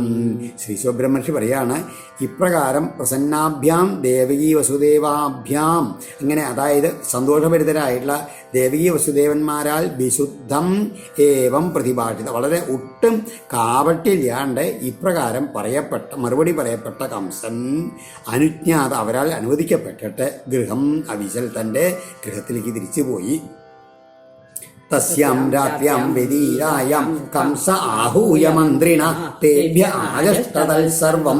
ശ്രീ സുബ്രഹ്മണ്യ പറയാണ്, ഇപ്രകാരം പ്രസന്നാഭ്യാം ദേവകീ വസുദേവാഭ്യാം, അങ്ങനെ അതായത് സന്തോഷഭരിതരായിട്ടുള്ള ദേവകീ വസുദേവന്മാരാൽ വിശുദ്ധം ഏവം പ്രതിഭാഷിത, വളരെ ഒട്ടും കാപട്യമില്ലാണ്ട് ഇപ്രകാരം മറുപടി പറയപ്പെട്ട കംസൻ അനുജ്ഞാത, അവരാൽ അനുവദിക്കപ്പെട്ടിട്ട് ഗൃഹം അവിശൽ, തൻ്റെ ഗൃഹത്തിലേക്ക് തിരിച്ചുപോയി. തസ്യാം രാത്ര്യാം വ്യതീരായാം കംസ ആഹൂയ മന്ത്രിണ തേഭ്യ ആജഷ്ടതൽ സർവം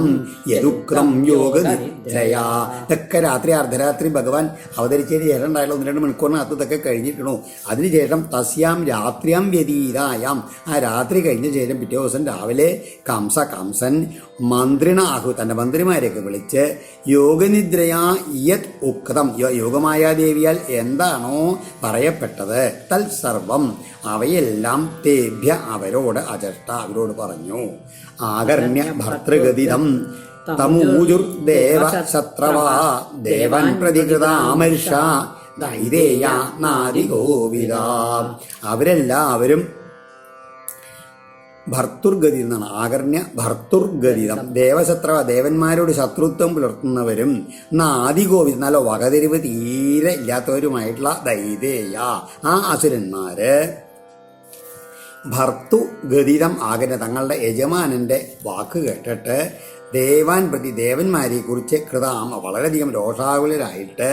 യദുക്രം യോഗനിദ്രയാ. ഇതൊക്കെ രാത്രി അർദ്ധരാത്രി ഭഗവാൻ അവതരിച്ചതിന് ശേഷം ഉണ്ടായാലും 1-2 മണിക്കൂറിനകത്ത് ഇതൊക്കെ കഴിഞ്ഞിട്ടണോ. അതിനുശേഷം തസ്യാം രാത്ര്യാം വ്യതീരായാം, ആ രാത്രി കഴിഞ്ഞ ശേഷം പിറ്റേ ദിവസം രാവിലെ കംസൻ മന്ത്രിണ ആഹു, തൻ്റെ മന്ത്രിമാരെയൊക്കെ വിളിച്ച് യോഗനിദ്രയാ യത് ഉക്തം, യോഗമായാദേവിയാൽ എന്താണോ പറയപ്പെട്ടത് തൽ സർവം അവയെല്ലാം തേഭ്യ അവരോട് അജഷ്ട അവരോട് പറഞ്ഞു. ആകർണ്യ ഭർതൃഗതിതം തമൂജുർദേവ ശത്രവാ ദേവൻ പ്രതികൃതാമർഷ ധൈര്യ നാദി ഗോവിത. അവരെല്ലാവരും ഭർത്തുർഗതി എന്നാണ്. ആകർണ്യ ഭർത്തുർഗതിതം, ദേവശത്രവ ദേവന്മാരോട് ശത്രുത്വം പുലർത്തുന്നവരും നാദിഗോവിത നല്ല വകതിരിവ് തീരെ ഇല്ലാത്തവരുമായിട്ടുള്ള ദൈതേയ ആ അസുരന്മാര് ഭർത്തുഗതിതം ആകർണ്യ തങ്ങളുടെ യജമാനന്റെ വാക്ക് കേട്ടിട്ട് ദേവാൻ പ്രതി ദേവന്മാരെ കുറിച്ച് കൃതാമ വളരെയധികം രോഷാകുലരായിട്ട്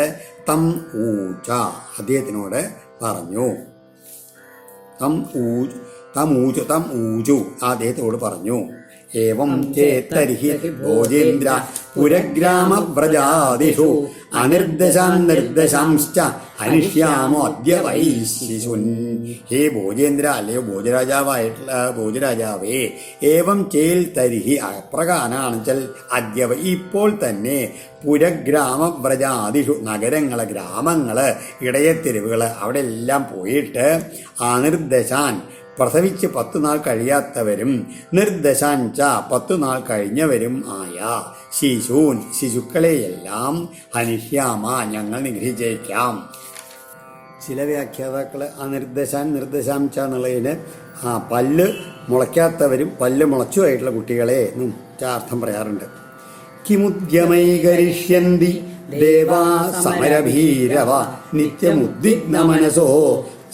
തം ഊച്ച അദ്ദേഹത്തിനോട് പറഞ്ഞു. തം ഊജു അദ്ദേഹത്തോട് പറഞ്ഞു. ഏവം ചേത്തരിഹി ഭോജേന്ദ്ര പുരഗ്രാമവ്രജാദിഷു അനിർദ്ദശാംശ്ച അനിഷ്യാമോ അദ്യ വൈ ശിശുൻ. ഹേ ഭോജേന്ദ്ര, അല്ലയോ ഭോജരാജാവേ, ഏവം ചേൽ തരിഹി അപ്രകാരാണെച്ചാൽ അദ്യവ ഇപ്പോൾ തന്നെ പുരഗ്രാമവ്രജാദിഷു നഗരങ്ങള് ഗ്രാമങ്ങള് ഇടയത്തെരുവുകള് അവിടെ എല്ലാം പോയിട്ട് അനിർദ്ദശാൻ പ്രസവിച്ച് 10 നാൾ കഴിയാത്തവരും നിർദ്ദശാഞ്ച 10 നാൾ കഴിഞ്ഞവരും ആയ ശിശൂൻ ശിശുക്കളെയെല്ലാം ഹനിഷ്യാമ ഞങ്ങൾ നിഗ്രഹിച്ചേക്കാം. ചില വ്യാഖ്യാതാക്കൾ ആ നിർദ്ദശാംച എന്നുള്ളതിന് പല്ല് മുളയ്ക്കാത്തവരും പല്ല് മുളച്ചുമായിട്ടുള്ള കുട്ടികളെ എന്നും അർത്ഥം പറയാറുണ്ട്. കിമുദ്യമൈ കരിഷ്യന്തി ദേവാ സമരഭീരവ നിത്യമുദ്വിഗ്ന മനസോ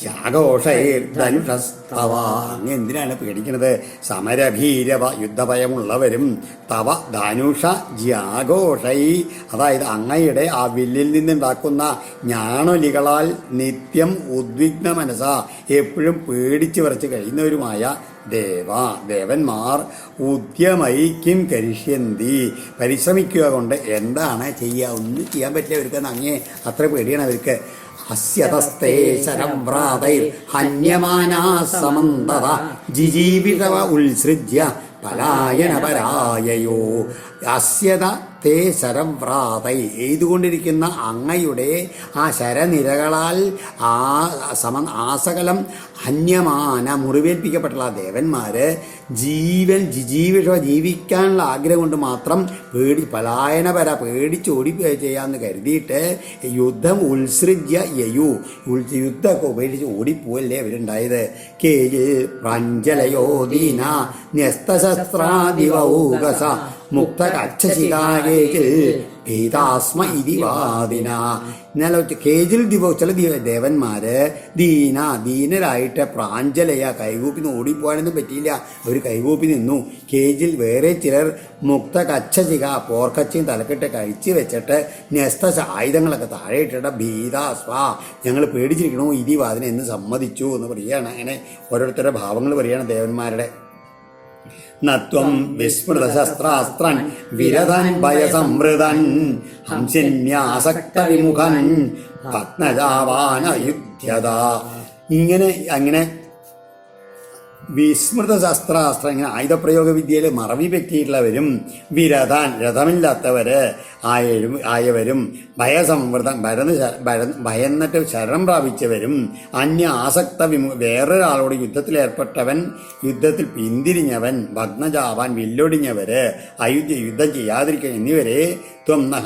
യാഘോഷൈർധനുഷസ്തവ. അങ്ങ് എന്തിനാണ് പേടിക്കുന്നത്? സമരഭീരവ യുദ്ധഭയമുള്ളവരും തവ ധനുഷ ജാഘോഷൈ, അതായത് അങ്ങയുടെ ആ വില്ലിൽ നിന്നുണ്ടാക്കുന്ന ഞാണൊലികളാൽ നിത്യം ഉദ്വിഗ്ന മനസ എപ്പോഴും പേടിച്ചു വിറച്ച് കഴിയുന്നവരുമായ ദേവന്മാർ ഉദ്യമൈക്യം കരിഷ്യന്തി പരിശ്രമിക്കുക കൊണ്ട് എന്താണ് ചെയ്യുക? ഒന്നും ചെയ്യാൻ പറ്റില്ല അവർക്ക്. അങ്ങേ അത്ര പേടിയാണ് അവർക്ക്. അസ്യതസ്തേ ശരവ്രാതൈർ ഹന്യമാനാ സമന്തത ജിജീവിതവ ഉത്സൃജ്യ പലായനപരായയോ. അസ്യത തേ ശരവ്രാതൈ എയ്തുകൊണ്ടിരിക്കുന്ന അങ്ങയുടെ ആ ശരനിരകളാൽ ആസകലം ഹന്യമാന മുറിവേൽപ്പിക്കപ്പെട്ടുള്ള ദേവന്മാര് ജീവിക്കാനുള്ള ആഗ്രഹം കൊണ്ട് മാത്രം പലായനപര പേടിച്ചോടി ചെയ്യാന്ന് കരുതിയിട്ട് യുദ്ധം ഉത്സൃജ്യ യയു യുദ്ധമൊക്കെ ഉപേക്ഷിച്ച് ഓടിപ്പോവല്ലേ അവരുണ്ടായത്. കേജിൽ പ്രാഞ്ചലയോദീന ന്യസ്തശസ്ത്രാദിവൗകസ മുക്തകച്ഛശിലാകേജിൽ ഭീതാസ്മ ഇതിവാദിന. എന്നാലോ കേജിൽ ചില ദേവന്മാര് ദീനരായിട്ട് പ്രാഞ്ചലയ കൈകൂപ്പി ഓടിപ്പോകാനൊന്നും പറ്റിയില്ല. അവർ കൈകൂപ്പി നിന്നു. കേജിൽ വേറെ ചിലർ മുക്തകച്ഛശിക പോർക്കച്ചയും തലക്കെട്ട് കഴിച്ച് വെച്ചിട്ട് ന്യസ്ത ആയുധങ്ങളൊക്കെ താഴെ ഇട്ടിട്ട് ഭീതാസ്വ ഞങ്ങൾ പേടിച്ചിരിക്കണോ ഇതിവാദിന എന്ന് സമ്മതിച്ചു എന്ന് പറയുകയാണ്. അങ്ങനെ ഓരോരുത്തരുടെ ഭാവങ്ങൾ പറയുകയാണ് ദേവന്മാരുടെ. നത്വം വിസ്മൃതശസ്ത്രാസ്ത്രൻ വിരതൻ ഭയസംവൃതൻ ഹംസിന്യാസക്ത വിമുഖൻ ഭഗ്നജാവാനയുധ്യത. അങ്ങനെ വിസ്മൃത ശസ്ത്രാസ്ത്രം ഇങ്ങനെ ആയുധപ്രയോഗ വിദ്യയിൽ മറവി പറ്റിയിട്ടുള്ളവരും വിരതാൻ രഥമില്ലാത്തവര് ആയവരും ഭയന്നിട്ട് ശരണം പ്രാപിച്ചവരും ആസക്ത വേറൊരാളോട് യുദ്ധത്തിലേർപ്പെട്ടവൻ യുദ്ധത്തിൽ പിന്തിരിഞ്ഞവൻ ഭഗ്നജാവാൻ വില്ലൊടിഞ്ഞവര് യുദ്ധം ചെയ്യാതിരിക്കുക എന്നിവരെ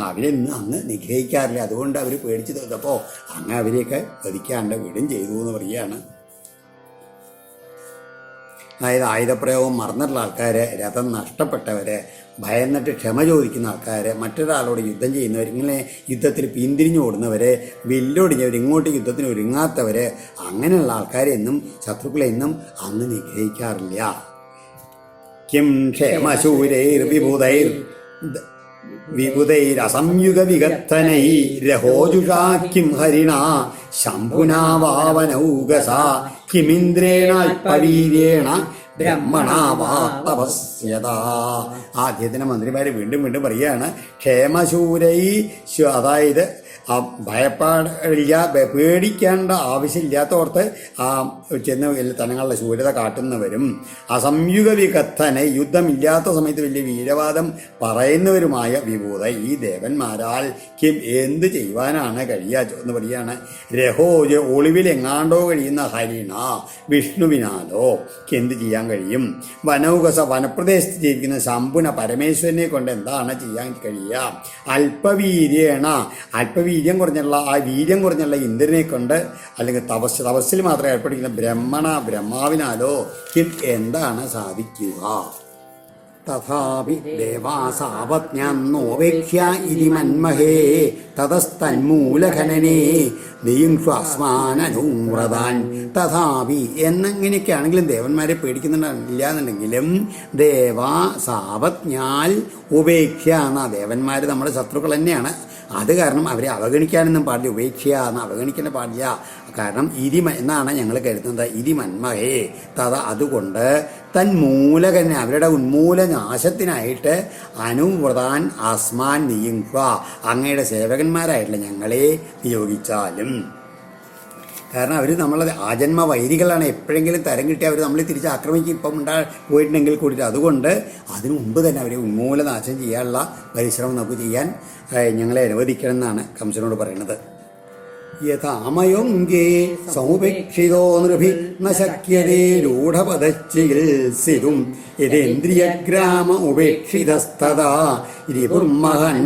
അവരെ അങ്ങ് നിഗ്രഹിക്കാറില്ല. അതുകൊണ്ട് അവർ പേടിച്ചു തോന്നപ്പോൾ അങ്ങ് അവരെയൊക്കെ വധിക്കാണ്ട് വിടും ചെയ്തു എന്ന് പറയുകയാണ്. അതായത് ആയുധപ്രയോഗം മറന്നിട്ടുള്ള ആൾക്കാർ, രഥം നഷ്ടപ്പെട്ടവർ, ഭയന്നിട്ട് ക്ഷമ ചോദിക്കുന്ന ആൾക്കാർ, മറ്റൊരാളോട് യുദ്ധം ചെയ്യുന്നവർ, ഇങ്ങനെ യുദ്ധത്തിൽ പിന്തിരിഞ്ഞു ഓടുന്നവർ, വില്ലൊടിഞ്ഞവർ, ഇങ്ങോട്ട് യുദ്ധത്തിന് ഒരുങ്ങാത്തവർ, അങ്ങനെയുള്ള ആൾക്കാരെന്നും ശത്രുക്കളെന്നും അന്ന് നിഗ്രഹിക്കാറില്ല. Kim ക്ഷേമശൂരൈർ വിബുധൈരസംയുഗ വികത്തനൈ രഹോജുഷാ Kim ഹരിണ ശംഭുനാവാവനൗകസ കിമിന്ദ്രേണാൽപവീര്യേണ ബ്രഹ്മണാവാ തപസ്യത. ആദ്യത്തിന് മന്ത്രിമാര് വീണ്ടും പറയുകയാണ് ക്ഷേമശൂരൈ, അതായത് പേടിക്കേണ്ട ആവശ്യമില്ലാത്തോർത്ത് ചെന്ന് വലിയ തനങ്ങളുടെ ശൂരത കാട്ടുന്നവരും അസംയുഗ വികത്തന യുദ്ധമില്ലാത്ത സമയത്ത് വലിയ വീരവാദം പറയുന്നവരുമായ വിഭൂത ഈ ദേവന്മാരാൽ കിം എന്ത് ചെയ്യുവാനാണ് കഴിയുക എന്ന് പറയുകയാണ്. രഹോജ് ഒളിവിലെങ്ങാണ്ടോ കഴിയുന്ന ഹരിണ വിഷ്ണുവിനാലോ എന്ത് ചെയ്യാൻ കഴിയും? വനൗകസ വനപ്രദേശത്ത് ജീവിക്കുന്ന ശംഭുന പരമേശ്വരനെ കൊണ്ട് എന്താണ് ചെയ്യാൻ കഴിയുക? അല്പവീര്യം കുറഞ്ഞുള്ള ആ വീര്യം കുറഞ്ഞുള്ള ഇന്ദ്രനെ കൊണ്ട് അല്ലെങ്കിൽ തപസ്സിൽ മാത്രം ഏർപ്പെട്ടിരിക്കുന്ന ബ്രഹ്മാവിനാലോ എന്താണ് സാധിക്കുക? തഥാപി ദേവാസാപജ്ഞോപേക്ഷ്യ ഇതി മന്മഹേ തതസ്തന്മൂലഖനനേ ദീംഷ്വാസ്മാനൂവ്രതാൻ. തഥാപി എന്നെങ്ങനെയൊക്കെയാണെങ്കിലും ദേവന്മാരെ പേടിക്കുന്നില്ല എന്നുണ്ടെങ്കിലും ദേവാസാപജ്ഞാൽ ഉപേക്ഷ എന്ന ദേവന്മാർ നമ്മുടെ ശത്രുക്കൾ തന്നെയാണ്. അത് കാരണം അവരെ അവഗണിക്കാനൊന്നും പാടില്ല. ഉപേക്ഷിക്കുക എന്ന് അവഗണിക്കാൻ പാടില്ല. കാരണം എന്നാണ് ഞങ്ങൾ കരുതുന്നത്. മന്മഹേ തഥ അതുകൊണ്ട് തന്മൂലകനെ അവരുടെ ഉന്മൂലനാശത്തിനായിട്ട് അനുവ്രതാൻ അസ്മാൻ നിയുങ്ക അങ്ങയുടെ സേവകന്മാരായിട്ടുള്ള ഞങ്ങളെ നിയോഗിച്ചാലും. കാരണം അവർ നമ്മളെ ആജന്മ വൈരികളാണ്. എപ്പോഴെങ്കിലും തരം കിട്ടി അവർ നമ്മളെ തിരിച്ച് ആക്രമിക്കും പോയിട്ടുണ്ടെങ്കിൽ കൂടിയിട്ട്. അതുകൊണ്ട് അതിനു മുമ്പ് തന്നെ അവരെ ഉന്മൂലനാശം ചെയ്യാനുള്ള പരിശ്രമം നമുക്ക് ചെയ്യാൻ ഞങ്ങളെ അനുവദിക്കണം എന്നാണ് കംസനോട് പറയുന്നത്. യഥാമയൊങ്കേ സമുപേക്ഷിതോ നൃഭി ന ശക്യതേ രൂഢപദച്ചികിത്സിതും യഥേന്ദ്രിയഗ്രാമ ഉപേക്ഷിതസ്തദാ രിപുർമഹൻ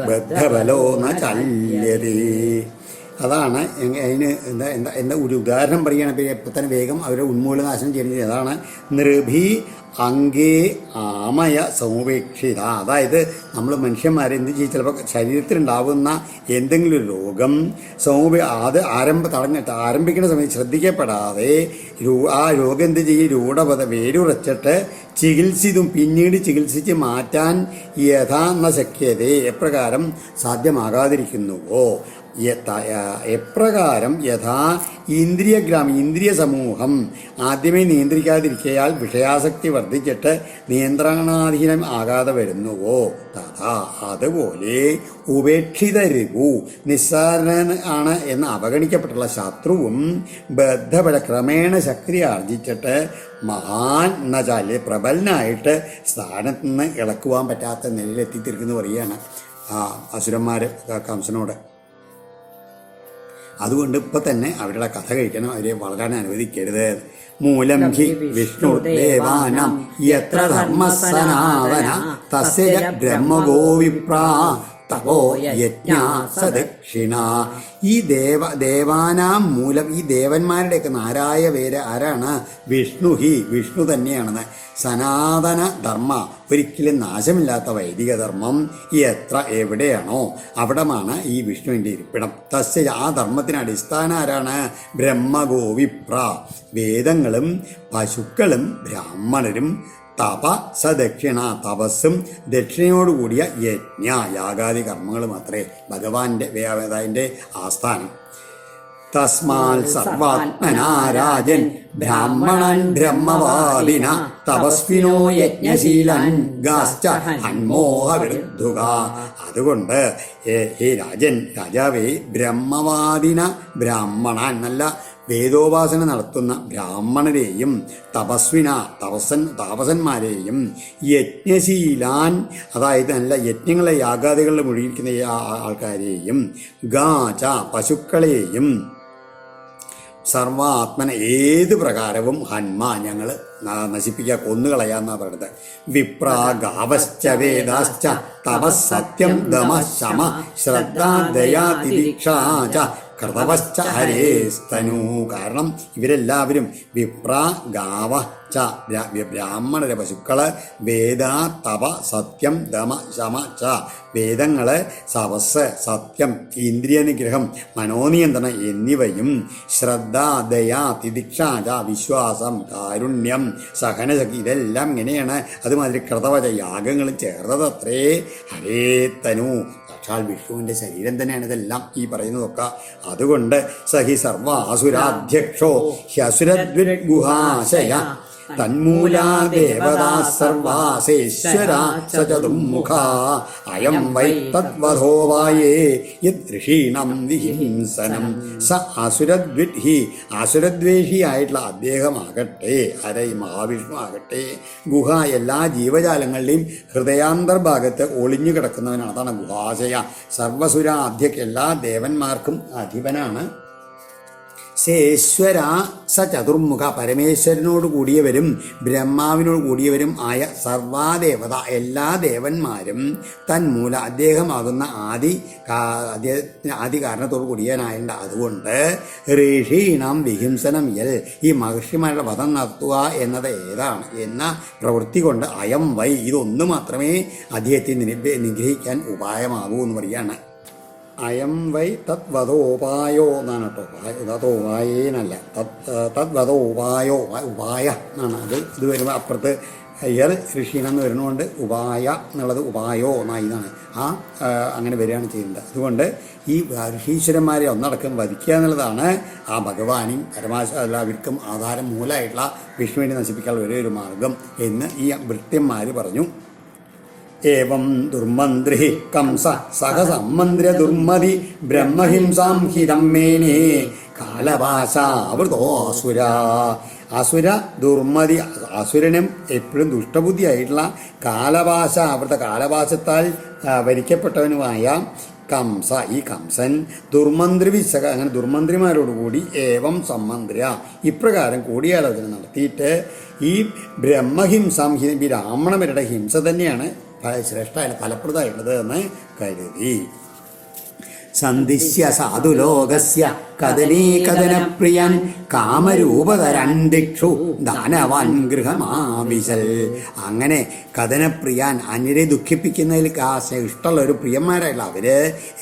ബദ്ധബലോ ന ചല്യതേ. അതാണ് അതിന് എന്താ ഒരു ഉദാഹരണം പറയുകയാണെങ്കിൽ ഇപ്പം തന്നെ വേഗം അവരെ ഉന്മൂലനാശനം ചെയ്യുന്നത്. അതാണ് നൃഭി അങ്കേ ആമയ സമുപേക്ഷിത. അതായത് നമ്മൾ മനുഷ്യന്മാരെ എന്ത് ചെയ്യും, ചിലപ്പോൾ ശരീരത്തിലുണ്ടാവുന്ന എന്തെങ്കിലും ഒരു രോഗം അത് ആരംഭിക്കുന്ന സമയത്ത് ശ്രദ്ധിക്കപ്പെടാതെ ആ രോഗം എന്ത് ചെയ്യും, രൂഢപത വേരുറച്ചിട്ട് ചികിത്സിതും പിന്നീട് ചികിത്സിച്ച് മാറ്റാൻ യഥാന്ന ശക്യതേ എപ്രകാരം സാധ്യമാകാതിരിക്കുന്നുവോ, എപ്രകാരം യഥാ ഇന്ദ്രിയ സമൂഹം ആദ്യമേ നിയന്ത്രിക്കാതിരിക്കയാൽ വിഷയാസക്തി വർദ്ധിച്ചിട്ട് നിയന്ത്രണാധീനം ആകാതെ വരുന്നുവോ തഥാ അതുപോലെ ഉപേക്ഷിത രിപു നിസ്സാരൻ ആണ് എന്ന് അവഗണിക്കപ്പെട്ടുള്ള ശത്രുവും ബദ്ധപട ക്രമേണ ശക്തി ആർജിച്ചിട്ട് മഹാൻ എന്നുവെച്ചാൽ പ്രബലനായിട്ട് സ്ഥാനത്ത് നിന്ന് ഇളക്കുവാൻ പറ്റാത്ത നിലയിലെത്തിത്തിരിക്കുന്നു പറയുകയാണ് അസുരന്മാർ കംസനോട്. അതുകൊണ്ട് ഇപ്പം തന്നെ അവരുടെ കഥ കഴിക്കണം, അവരെ വളരാൻ അനുവദിക്കരുത്. മൂലം ഹി വിഷ്ണുദേവാനം യത്ര ധർമ്മസനാതന തസ്യ ബ്രഹ്മഗോ വിപ്രാ തപോ യജ്ഞ സദക്ഷിണ. ഈ ദേവാനാം മൂലം, ഈ ദേവന്മാരുടെയൊക്കെ നാരായ പേര് ആരാണ്? വിഷ്ണു തന്നെയാണെന്ന്. സനാതന ധർമ്മ, ഒരിക്കലും നാശമില്ലാത്ത വൈദിക ധർമ്മം എവിടെയാണോ അവിടമാണ് ഈ വിഷ്ണുവിൻ്റെ ഇരിപ്പിടം. തസ്യ, ആ ധർമ്മത്തിന് അടിസ്ഥാനം ആരാണ്? ബ്രഹ്മഗോവിപ്ര, വേദങ്ങളും പശുക്കളും ബ്രാഹ്മണരും തപ സദക്ഷിണ, തപസ്സും ദക്ഷിണയോടുകൂടിയ യജ്ഞ യാഗാദി കർമ്മങ്ങൾ മാത്രമേ ഭഗവാന്റെ അതിൻ്റെ ആസ്ഥാനം. തസ്മാൽ സർവാത്മനാരാജൻ ബ്രാഹ്മണൻ ബ്രഹ്മവാദിന തപസ്വിനോ യജ്ഞശീലൻ ഗാശ്ച ഹൻമോഹവൃദ്ധുക. അതുകൊണ്ട് ഹേ രാജാവേ, ബ്രഹ്മവാദിന ബ്രാഹ്മണൻ, നല്ല വേദോപാസന നടത്തുന്ന ബ്രാഹ്മണരെയും താപസന്മാരെയും യജ്ഞശീലാൻ, അതായത് നല്ല യജ്ഞങ്ങളെ യാഗാദികളിൽ മുഴുകിയിരിക്കുന്ന ആൾക്കാരെയും ഗാച പശുക്കളെയും സർവാത്മന ഏത് പ്രകാരവും ഹന്മ ഞങ്ങൾ നശിപ്പിക്കുക, കൊന്നുകളയാന്നാണ് പറയുന്നത്. വിപ്ര ഗാവശ്ച വേദാശ്ച തപസ്സത്യം ദമ ശമ ശ്രദ്ധ ദയാ തിരീക്ഷ കൃതവശ്ച ഹരേസ്തനു. കാരണം ഇവരെല്ലാവരും വിപ്ര ഗാവ ച ബ്രാഹ്മണരെ പശുക്കള്, വേദ തപ സത്യം ദമ ശമ ച വേദങ്ങള്, സവസ് സത്യം, ഇന്ദ്രിയ നിഗ്രഹം, മനോനിയന്ത്രണം എന്നിവയും, ശ്രദ്ധ ദയാ തിദിക്ഷ ച വിശ്വാസം, കാരുണ്യം, സഹനശക്തി, ഇതെല്ലാം ഇങ്ങനെയാണ്. അതുമാതിരി കൃതവച യാഗങ്ങളും ചേർന്നതത്രേ ഹരേ തനു. സാക്ഷാൽ വിഷ്ണുവിൻ്റെ ശരീരം തന്നെയാണ് ഇതെല്ലാം ഈ പറയുന്നതൊക്കെ. അതുകൊണ്ട് സഹി സർവാസുരാധ്യക്ഷോ ഹ്യസുരദ്വിർഗുഹാശയ തന്മൂലാ ദേവതാ സർവാസേശ്വരാ ചതുർമുഖാ അയം വൈ തദ്വധോ വായേ യദൃഷീണം വിഹിംസനം. സ അസുരദ്വിഹി, അസുരദ്വേഷിയായിട്ടുള്ള അദ്ദേഹമാകട്ടെ, ഈ മഹാവിഷ്ണു ആകട്ടെ, ഗുഹ എല്ലാ ജീവജാലങ്ങളുടെയും ഹൃദയാന്തർഭാഗത്ത് ഒളിഞ്ഞു കിടക്കുന്നവനാണ്. അതാണ് ഗുഹാശയ. സർവസുരാധ്യക്ക് എല്ലാ ദേവന്മാർക്കും അധിപനാണ്. സേശ്വര സ ചതുർമുഖ, പരമേശ്വരനോട് കൂടിയവരും ബ്രഹ്മാവിനോട് കൂടിയവരും ആയ സർവാദേവത എല്ലാ ദേവന്മാരും തന്മൂല അദ്ദേഹമാകുന്ന ആദി കാരണത്തോട് കൂടിയവനായുണ്ട്. അതുകൊണ്ട് ഋഷീണം വിഹിംസനം യൽ, ഈ മഹർഷിമാരുടെ വധം നടത്തുക എന്നത് ഏതാണ് എന്ന പ്രവൃത്തി കൊണ്ട് അയം വൈ, ഇതൊന്നു മാത്രമേ അദ്ദേഹത്തെ നിഗ്രഹിക്കാൻ ഉപായമാകൂ എന്ന് പറയുകയാണ്. അയം വൈ തദ്വധോപായോ എന്നാണ് കേട്ടോ, തഥോപായേനല്ല, തദ്വധോപായോ ഉപായ എന്നാണ്. ഇത് വരുമ്പോൾ അപ്പുറത്ത് യൽ ഋഷീണെന്ന് വരുന്നതുകൊണ്ട് ഉപായ എന്നുള്ളത് ഉപായോ എന്നാണ് അങ്ങനെ വരികയാണ് ചെയ്യുന്നത്. അതുകൊണ്ട് ഈ ഋഷീശ്വരന്മാരെ ഒന്നടക്കം വധിക്കുക എന്നുള്ളതാണ് ആ ഭഗവാനും എല്ലാവർക്കും ആധാരം മൂലമായിട്ടുള്ള വിഷ്ണുവിനെ നശിപ്പിക്കാനുള്ള ഒരേ ഒരു മാർഗം എന്ന് ഈ ഭൃത്യന്മാർ പറഞ്ഞു. ഏവം ദുർമന്ത്രി കംസ സഹസമ്മന്ത്ര്യ ദുർമതി ബ്രഹ്മഹിംസാം ഹിതം മേനേ കാലഭാഷാവൃതോ അസുര. അസുര ദുർമതി, അസുരനും എപ്പോഴും ദുഷ്ടബുദ്ധിയായിട്ടുള്ള കാലഭാഷ, അവിടുത്തെ കാലഭാഷത്താൽ വരിക്കപ്പെട്ടവനുമായ കംസ ഈ കംസൻ ദുർമന്ത്രിവിശക അങ്ങനെ ദുർമന്ത്രിമാരോടുകൂടി ഏവം സമ്മന്ത്ര്യ ഇപ്രകാരം കൂടിയാലോചന നടത്തിയിട്ട് ഈ ബ്രഹ്മഹിംസം ബ്രാഹ്മണരുടെ ഹിംസ തന്നെയാണ് ശ്രേഷ്ഠ ഫലപ്രദമായിട്ടുള്ളത് എന്ന് കരുതി. സന്ദിശ്യ സാധുലോകസ്യ കദനീ കദനപ്രിയൻ കാമരൂപതരൻ ദിക്ഷു ദാനവാൻ ഗൃഹമാവിശൽ. അങ്ങനെ കഥനപ്രിയാൻ അന്യരെ ദുഃഖിപ്പിക്കുന്നതിൽ ഇഷ്ടമുള്ള ഒരു പ്രിയന്മാരായിട്ടുള്ള അവര്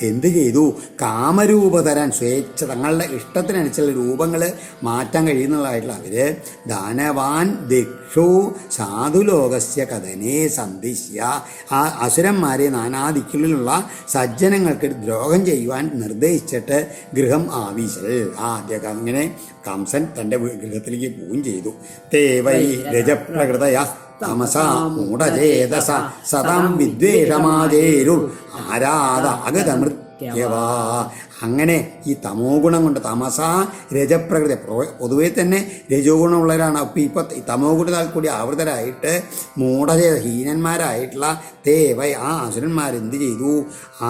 എന്ത് ചെയ്തു? കാമരൂപതരൻ സ്വേച്ഛ തങ്ങളുടെ ഇഷ്ടത്തിനനുസരിച്ചുള്ള രൂപങ്ങൾ മാറ്റാൻ കഴിയുന്നതായിട്ടുള്ള അവര് ദാനവാൻ ദിക്ഷു സാധുലോകസ്യ കഥനേ സന്ദിശ്യ ആ അസുരന്മാരെ നാനാദിക്കുകളിലുള്ള സജ്ജനങ്ങൾക്ക് ദ്രോഹം ചെയ്യുവാൻ നിർദ്ദേശിച്ചിട്ട് ഗൃഹം ആവിശൽ. ആദ്യം അങ്ങനെ കംസൻ തൻ്റെ ഗൃഹത്തിലേക്ക് പോവുകയും ചെയ്തു. തേവൈ രജപ്രകൃതയ തമസാ മൂഢചേതസ സതാം വിദ്വേഷമാചേരുർ ആരാധാഗതമൃത്യവാ. അങ്ങനെ ഈ തമോ ഗുണം കൊണ്ട് തമസാ രജപ്രകൃതി പൊതുവെ തന്നെ രജോ ഗുണമുള്ളവരാണ്. അപ്പം ഇപ്പം തമോ ഗുണത്താൽ കൂടി ആവൃതരായിട്ട് ഹീനന്മാരായിട്ടുള്ള തേവൈ ആ അസുരന്മാരെന്ത് ചെയ്തു?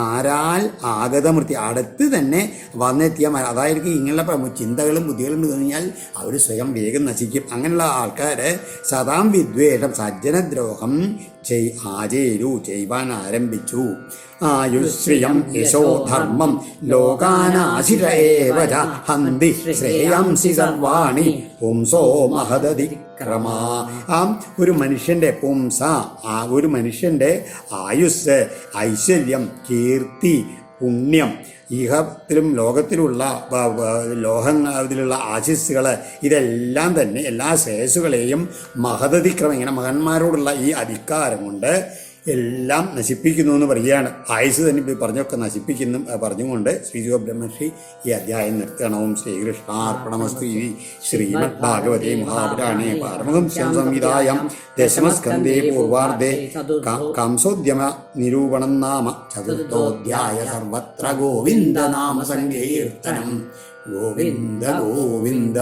ആരാൽ ആഗതമൃത്യ അടുത്ത് തന്നെ വന്നെത്തിയ അതായത് ഇങ്ങനെയുള്ള ചിന്തകളും ബുദ്ധികളും കഴിഞ്ഞാൽ അവർ സ്വയം വേഗം നശിക്കും. അങ്ങനെയുള്ള ആൾക്കാർ സദാം വിദ്വേഷം സജ്ജനദ്രോഹം ചെയ്യുവാൻ ആരംഭിച്ചു. ആയുശ്രിയം യശോ ധർമ്മം ലോകാനാശിര ഏവ ച ഹന്തി ശ്രേയംസി സർവാണി പുംസോ മഹദതിക്രമാ. ആ ഒരു മനുഷ്യൻ്റെ പുംസ ഒരു മനുഷ്യൻ്റെ ആയുസ്, ഐശ്വര്യം, കീർത്തി, പുണ്യം, ഈഹത്തിലും ലോകത്തിലുള്ള ഇതിലുള്ള ആശിസ്സുകൾ ഇതെല്ലാം തന്നെ എല്ലാ ശ്രേയസ്സുകളെയും മഹദതിക്രമം ഇങ്ങനെ മകന്മാരോടുള്ള ഈ അധികാരം കൊണ്ട് എല്ലാം നശിപ്പിക്കുന്നു എന്ന് പറയുകയാണ്. ആയുസ് തന്നെ പറഞ്ഞൊക്കെ നശിപ്പിക്കുന്നു പറഞ്ഞുകൊണ്ട് ശ്രീ ബ്രഹ്മർഷി ഈ അധ്യായം നിർത്തണം. ഓം ശ്രീകൃഷ്ണാർപ്പണമസ്തു. ശ്രീമദ് ഭാഗവതേ മഹാപുരാണേ പാരമഹംസ്യം സംഹിതായാം ദശമസ്കന്ധേ പൂർവാർദ്ധേ കംസോദ്യമ നിരൂപണം നാമ ചതുർത്ഥോധ്യായ. സർവത്ര ഗോവിന്ദ നാമ സങ്കീർത്തനം. ഗോവിന്ദ ഗോവിന്ദ.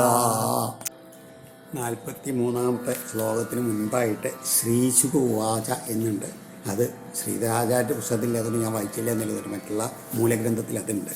43-ാമത്തെ ശ്ലോകത്തിന് മുൻപായിട്ട് ശ്രീശുകുവാച എന്നുണ്ട്. അത് ശ്രീരാജാൻ്റെ പുസ്തകത്തിൽ അതൊന്നും ഞാൻ വായിച്ചില്ല എന്നുള്ളത് മറ്റുള്ള മൂലഗ്രന്ഥത്തിൽ അതുണ്ട്.